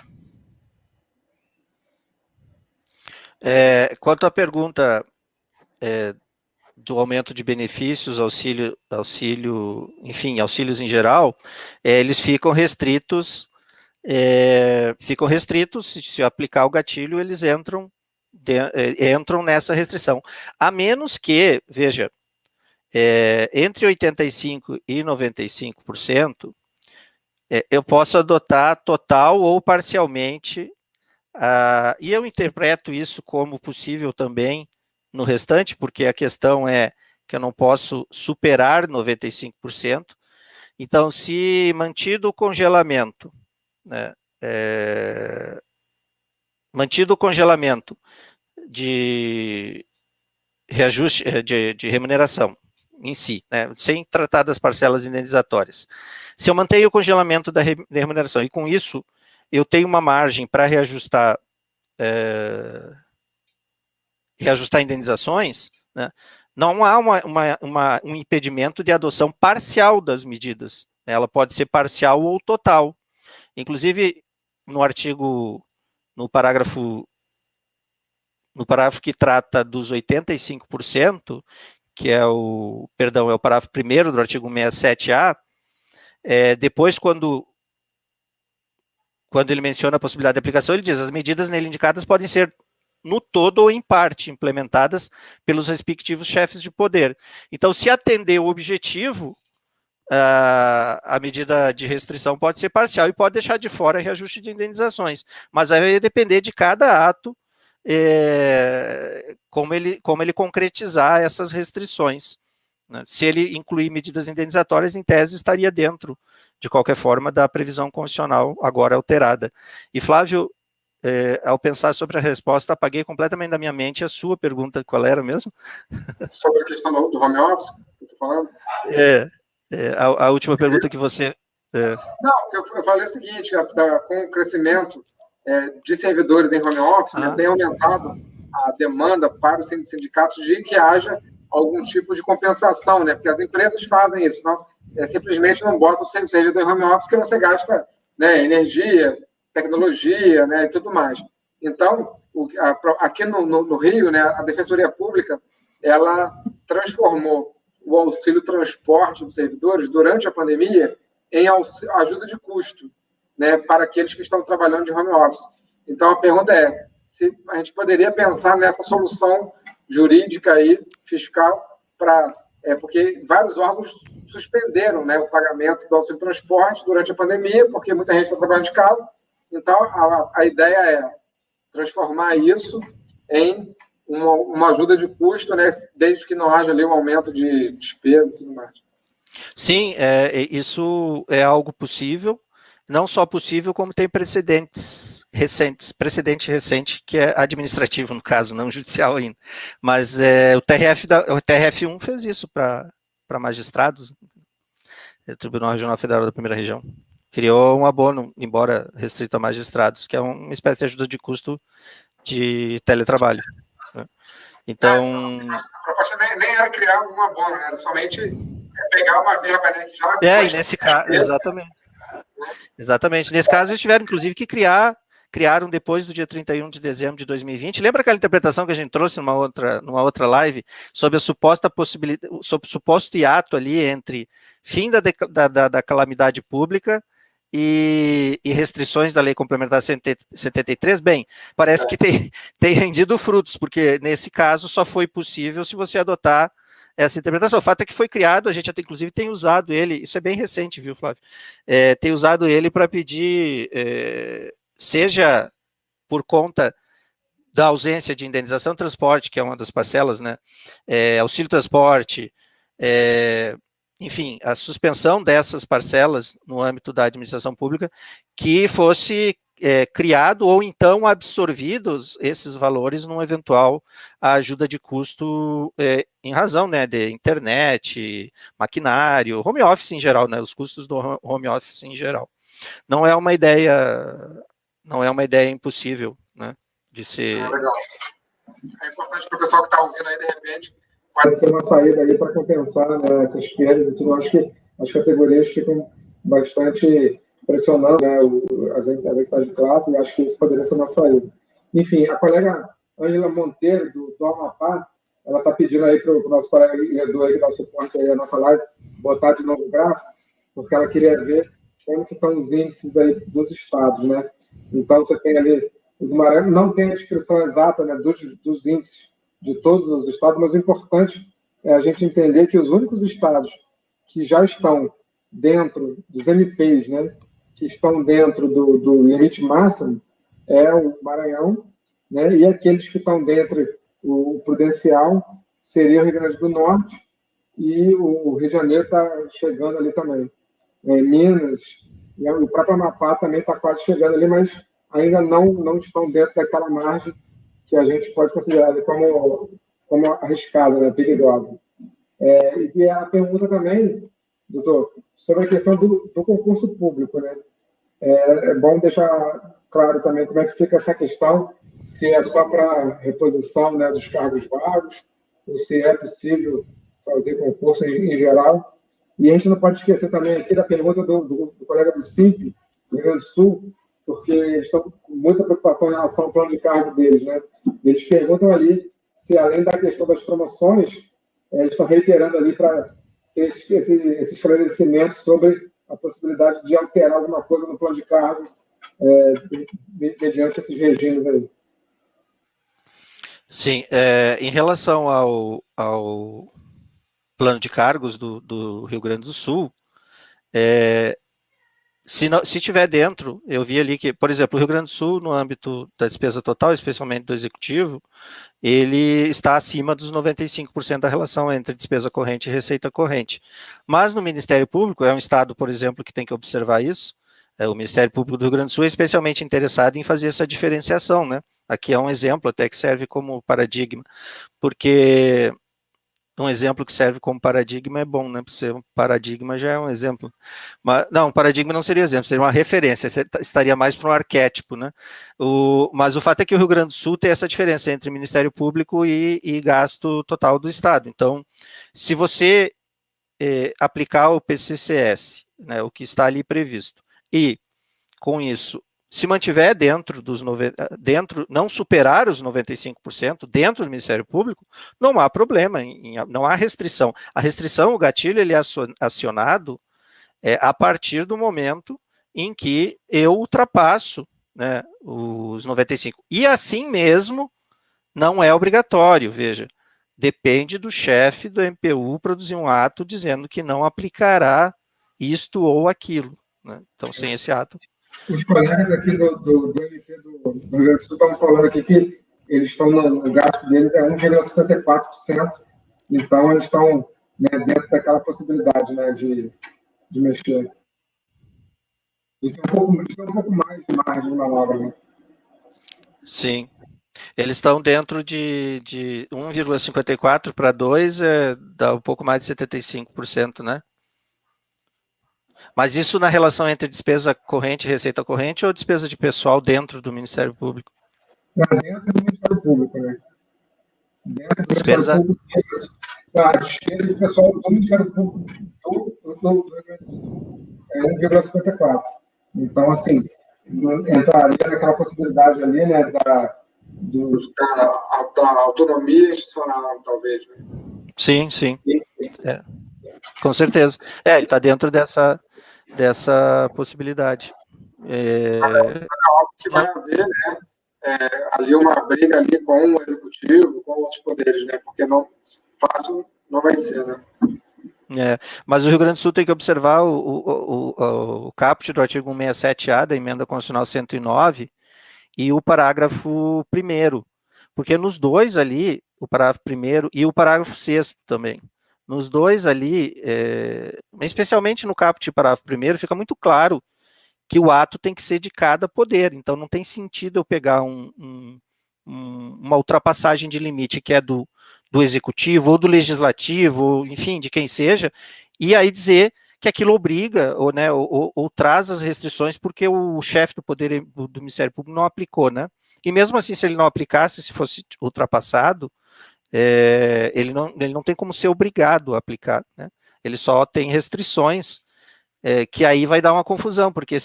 Quanto à pergunta do aumento de benefícios, enfim, auxílios em geral, eles ficam restritos, se aplicar o gatilho, eles entram nessa restrição. A menos que, veja, entre 85% e 95%, eu posso adotar total ou parcialmente, e eu interpreto isso como possível também no restante, porque a questão é que eu não posso superar 95%. Então, se mantido o congelamento, né, mantido o congelamento de reajuste de remuneração em si, né, sem tratar das parcelas indenizatórias. Se eu mantenho o congelamento da remuneração e com isso eu tenho uma margem para reajustar indenizações, né, não há um impedimento de adoção parcial das medidas. Né, ela pode ser parcial ou total. Inclusive, no parágrafo que trata dos 85%, que é o parágrafo 1º do artigo 67A, depois, quando ele menciona a possibilidade de aplicação, ele diz: as medidas nele indicadas podem ser no todo ou em parte implementadas pelos respectivos chefes de poder. Então, se atender o objetivo, a medida de restrição pode ser parcial e pode deixar de fora reajuste de indenizações, mas aí vai depender de cada ato, como ele concretizar essas restrições. Né? Se ele incluir medidas indenizatórias, em tese estaria dentro, de qualquer forma, da previsão constitucional agora alterada. E, Flávio, ao pensar sobre a resposta, apaguei completamente da minha mente a sua pergunta. Qual era mesmo? Sobre a questão do home office, que eu estou falando? A última pergunta que você... Não, eu falei o seguinte, com o crescimento de servidores em home office, né, tem aumentado a demanda para os sindicatos de que haja algum tipo de compensação, né, porque as empresas fazem isso, não, simplesmente não botam o servidor em home office que você gasta, né, energia, tecnologia, né, e tudo mais. Então, aqui no Rio, né, a Defensoria Pública, ela transformou o auxílio transporte dos servidores durante a pandemia em ajuda de custo, né, para aqueles que estão trabalhando de home office. Então, a pergunta é se a gente poderia pensar nessa solução jurídica aí, fiscal, porque vários órgãos suspenderam, né, o pagamento do auxílio transporte durante a pandemia, porque muita gente está trabalhando de casa. Então, a ideia é transformar isso em uma ajuda de custo, né, desde que não haja ali um aumento de despesa e tudo mais. Sim, isso é algo possível, não só possível, como tem precedente recente, que é administrativo, no caso, não judicial ainda. Mas o TRF1 fez isso para magistrados, Tribunal Regional Federal da Primeira Região. Criou um abono, embora restrito a magistrados, que é uma espécie de ajuda de custo de teletrabalho. Né? Então... a proposta nem era criar um abono, era somente pegar uma verba, né, que já... e nesse caso, exatamente. Nesse caso, eles tiveram, inclusive, que criaram depois do dia 31 de dezembro de 2020. Lembra aquela interpretação que a gente trouxe numa outra live sobre a suposta possibilidade, sobre o suposto hiato ali entre fim da calamidade pública e restrições da Lei Complementar 173? Bem, parece que tem rendido frutos, porque nesse caso só foi possível se você adotar essa interpretação. O fato é que foi criado, a gente até inclusive tem usado ele, isso é bem recente, viu, Flávio? Tem usado ele para pedir, seja por conta da ausência de indenização de transporte, que é uma das parcelas, né? Auxílio transporte, enfim, a suspensão dessas parcelas no âmbito da administração pública, que fosse criado ou então absorvidos esses valores num eventual ajuda de custo em razão, né, de internet, maquinário, home office em geral, né, os custos do home office em geral. Não é uma ideia impossível, né, de ser... Legal. é importante para o pessoal que está ouvindo aí, de repente, pode ser uma saída aí para compensar, né, essas perdas e tudo. Acho que as categorias ficam bastante pressionando, né, as entidades de classe, e acho que isso poderia ser uma saída. Enfim, a colega Ângela Monteiro, do Amapá, ela está pedindo aí para o nosso colega Edu, aí, que dá suporte aí à nossa live, botar de novo o gráfico, porque ela queria ver como que estão os índices aí dos estados, né? Então, você tem ali, o Maranhão não tem a descrição exata, né, dos índices de todos os estados, mas o importante é a gente entender que os únicos estados que já estão dentro dos MPs, né, que estão dentro do limite máximo, é o Maranhão, né, e aqueles que estão dentro o prudencial seria o Rio Grande do Norte, e o Rio de Janeiro está chegando ali também. Minas, e o próprio Amapá também está quase chegando ali, mas ainda não estão dentro daquela margem que a gente pode considerar como arriscada, né, perigosa. E a pergunta também, doutor, sobre a questão do concurso público, né? É bom deixar claro também como é que fica essa questão, se é só para reposição, né, dos cargos vagos, ou se é possível fazer concurso em geral. E a gente não pode esquecer também aqui da pergunta do colega do SIMP, do Rio Grande do Sul, porque eles estão com muita preocupação em relação ao plano de cargo deles, né? Eles perguntam ali se, além da questão das promoções, eles estão reiterando ali para ter esse esclarecimento sobre a possibilidade de alterar alguma coisa no plano de cargo mediante esses regimes aí. Sim, em relação ao plano de cargos do Rio Grande do Sul, se tiver dentro, eu vi ali que, por exemplo, o Rio Grande do Sul, no âmbito da despesa total, especialmente do executivo, ele está acima dos 95% da relação entre despesa corrente e receita corrente. Mas no Ministério Público, é um estado, por exemplo, que tem que observar isso, o Ministério Público do Rio Grande do Sul é especialmente interessado em fazer essa diferenciação, né? Aqui é um exemplo até que serve como paradigma, porque um exemplo que serve como paradigma é bom, né? Por ser um paradigma já é um exemplo. Mas, não, um paradigma não seria exemplo, seria uma referência, estaria mais para um arquétipo, né? Mas o fato é que o Rio Grande do Sul tem essa diferença entre Ministério Público e gasto total do Estado. Então, se você aplicar o PCCS, né, o que está ali previsto, e com isso se mantiver não superar os 95% dentro do Ministério Público, não há problema, não há restrição. A restrição, o gatilho, ele é acionado a partir do momento em que eu ultrapasso, né, os 95%. E assim mesmo, não é obrigatório, veja, depende do chefe do MPU produzir um ato dizendo que não aplicará isto ou aquilo, né? Então, sem esse ato. Os colegas aqui do MP do Rio Grande do Sul estão falando aqui que eles estão no gasto deles é 1,54%, então eles estão, né, dentro daquela possibilidade, né, de mexer. De ter um pouco mais de margem de manobra, né? Sim. Eles estão dentro de 1,54 para 2, dá um pouco mais de 75%, né? Mas isso na relação entre despesa corrente e receita corrente ou despesa de pessoal dentro do Ministério Público? Dentro do Ministério Público, né? Dentro do despesa... Ministério Público, a despesa de pessoal do Ministério Público do Rio Grande do Sul é 1,54. Então, assim, entraria naquela possibilidade ali, né, da autonomia institucional, talvez. Né? Sim, sim. Com certeza. Ele está dentro dessa possibilidade. É óbvio que vai haver, né, ali uma briga ali com o executivo, com outros poderes, né, porque não fácil não vai ser, né. Mas o Rio Grande do Sul tem que observar o caput do artigo 167A da Emenda Constitucional 109 e o parágrafo 1º, porque nos dois ali, o parágrafo 1º e o parágrafo 6º também, nos dois ali, especialmente no caput e parágrafo 1º, fica muito claro que o ato tem que ser de cada poder, então não tem sentido eu pegar uma ultrapassagem de limite que é do executivo, ou do legislativo, ou, enfim, de quem seja, e aí dizer que aquilo obriga, ou, né, ou traz as restrições porque o chefe do poder do Ministério Público não aplicou, né? E mesmo assim, se ele não aplicasse, se fosse ultrapassado, ele não tem como ser obrigado a aplicar, né? Ele só tem restrições, que aí vai dar uma confusão, porque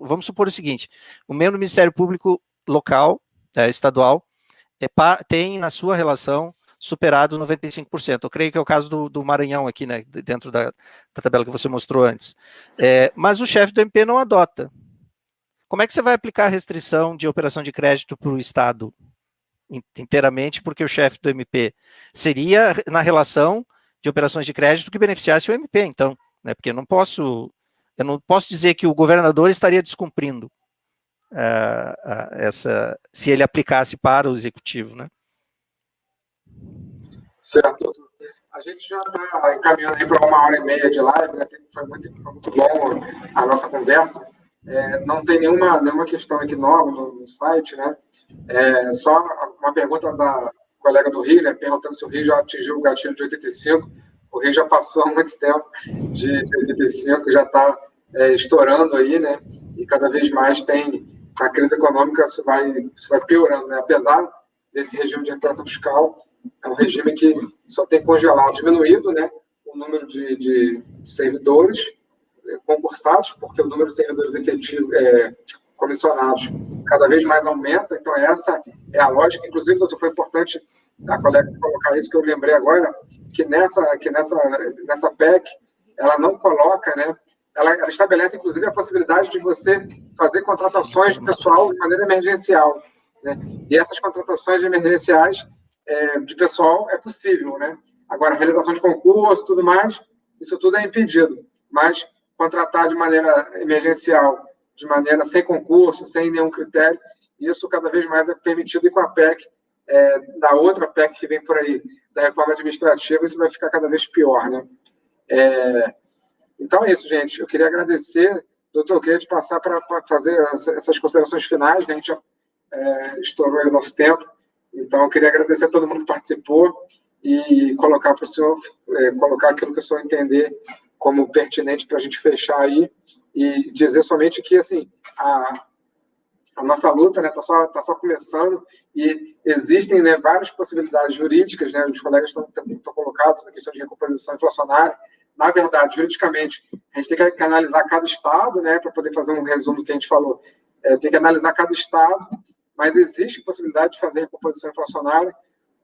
vamos supor o seguinte, o membro do Ministério Público local, estadual, tem na sua relação superado 95%. Eu creio que é o caso do Maranhão aqui, né, dentro da tabela que você mostrou antes. Mas o chefe do MP não adota. Como é que você vai aplicar a restrição de operação de crédito para o Estado inteiramente, porque o chefe do MP seria na relação de operações de crédito que beneficiasse o MP, então, né, porque eu não posso dizer que o governador estaria descumprindo se ele aplicasse para o executivo, né? Certo. A gente já está encaminhando aí para 1h30 de live, né? Foi muito bom a nossa conversa. Não tem nenhuma questão aqui nova no site, né? Só uma pergunta da colega do Rio, né? Perguntando se o Rio já atingiu o gatilho de 85. O Rio já passou há muito tempo de 85, já está estourando aí, né? E cada vez mais a crise econômica, isso vai piorando, né? Apesar desse regime de recuperação fiscal, é um regime que só tem congelado, diminuído, né, o número de servidores concursados, porque o número de servidores efetivos, comissionados, cada vez mais aumenta. Então, essa é a lógica. Inclusive, doutor, foi importante a colega colocar isso, que eu lembrei agora, que nessa PEC, ela não coloca, né, ela estabelece, inclusive, a possibilidade de você fazer contratações de pessoal de maneira emergencial, né? E essas contratações emergenciais de pessoal é possível, né? Agora, realização de concurso, tudo mais, isso tudo é impedido. Mas contratar de maneira emergencial, de maneira sem concurso, sem nenhum critério, isso cada vez mais é permitido. E com a PEC, da outra PEC que vem por aí, da reforma administrativa, isso vai ficar cada vez pior, né? Então é isso, gente. Eu queria agradecer, doutor, eu queria te passar para fazer essas considerações finais, né? A gente já estourou o nosso tempo. Então, eu queria agradecer a todo mundo que participou e colocar para o senhor, colocar aquilo que o senhor entender como pertinente para a gente fechar aí e dizer somente que, assim, a nossa luta, né, tá só começando e existem, né, várias possibilidades jurídicas, né, os colegas estão colocados na questão de recomposição inflacionária. Na verdade, juridicamente, a gente tem que analisar cada estado, né, para poder fazer um resumo do que a gente falou. Tem que analisar cada estado, mas existe possibilidade de fazer recomposição inflacionária.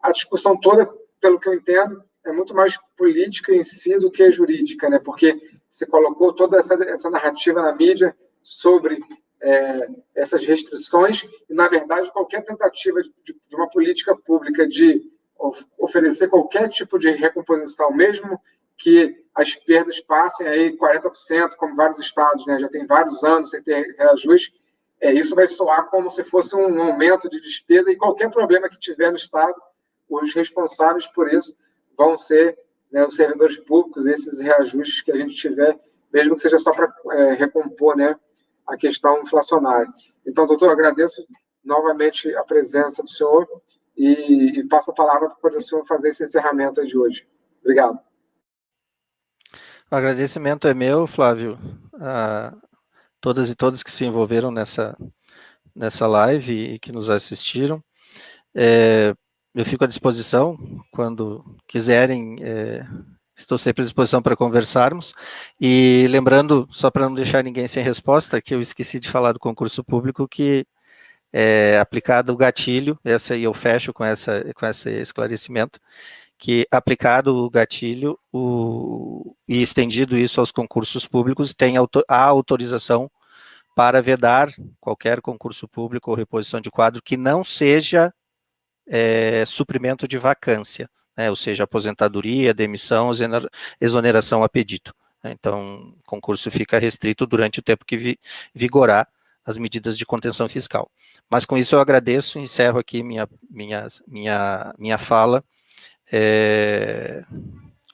A discussão toda, pelo que eu entendo, é muito mais política em si do que jurídica, né? Porque você colocou toda essa narrativa na mídia sobre essas restrições e, na verdade, qualquer tentativa de uma política pública de oferecer qualquer tipo de recomposição, mesmo que as perdas passem aí 40%, como vários estados, né? Já tem vários anos sem ter reajuste, isso vai soar como se fosse um aumento de despesa e qualquer problema que tiver no Estado, os responsáveis por isso vão ser, né, os servidores públicos, esses reajustes que a gente tiver, mesmo que seja só para recompor, né, a questão inflacionária. Então, doutor, agradeço novamente a presença do senhor e passo a palavra para o senhor fazer esse encerramento aí de hoje. Obrigado. O agradecimento é meu, Flávio, todas e todos que se envolveram nessa live e que nos assistiram. Eu fico à disposição quando quiserem, estou sempre à disposição para conversarmos. E lembrando, só para não deixar ninguém sem resposta, que eu esqueci de falar do concurso público, que aplicado o gatilho, essa aí eu fecho com esse esclarecimento, que aplicado o gatilho e estendido isso aos concursos públicos, tem a autorização para vedar qualquer concurso público ou reposição de quadro que não seja suprimento de vacância, né, ou seja, aposentadoria, demissão, exoneração a pedido. Então, o concurso fica restrito durante o tempo que vigorar as medidas de contenção fiscal. Mas com isso eu agradeço e encerro aqui minha fala.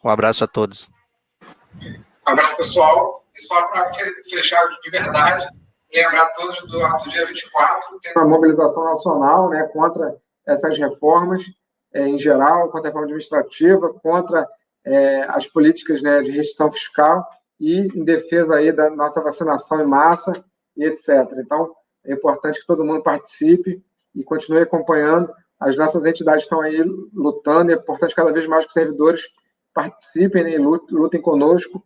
Um abraço a todos. Um abraço, pessoal. E só para fechar de verdade, lembrar a todos do dia 24, tem uma mobilização nacional, né, contra essas reformas, em geral, contra a reforma administrativa, contra as políticas, né, de restrição fiscal e em defesa aí da nossa vacinação em massa e etc. Então, é importante que todo mundo participe e continue acompanhando. As nossas entidades estão aí lutando, e é importante cada vez mais que os servidores participem, né, e lutem conosco,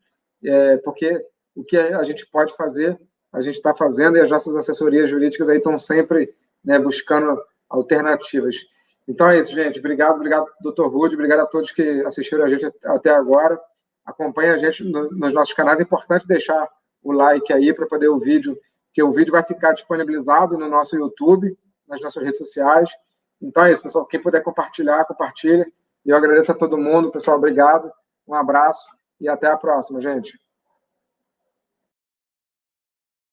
porque o que a gente pode fazer, a gente está fazendo, e as nossas assessorias jurídicas aí estão sempre, né, buscando alternativas. Então é isso, gente. Obrigado, doutor Rude, obrigado a todos que assistiram a gente até agora. Acompanhe a gente nos nossos canais. É importante deixar o like aí para poder o vídeo, porque o vídeo vai ficar disponibilizado no nosso YouTube, nas nossas redes sociais. Então é isso, pessoal. Quem puder compartilhar, compartilhe. E eu agradeço a todo mundo. Pessoal, obrigado. Um abraço e até a próxima, gente.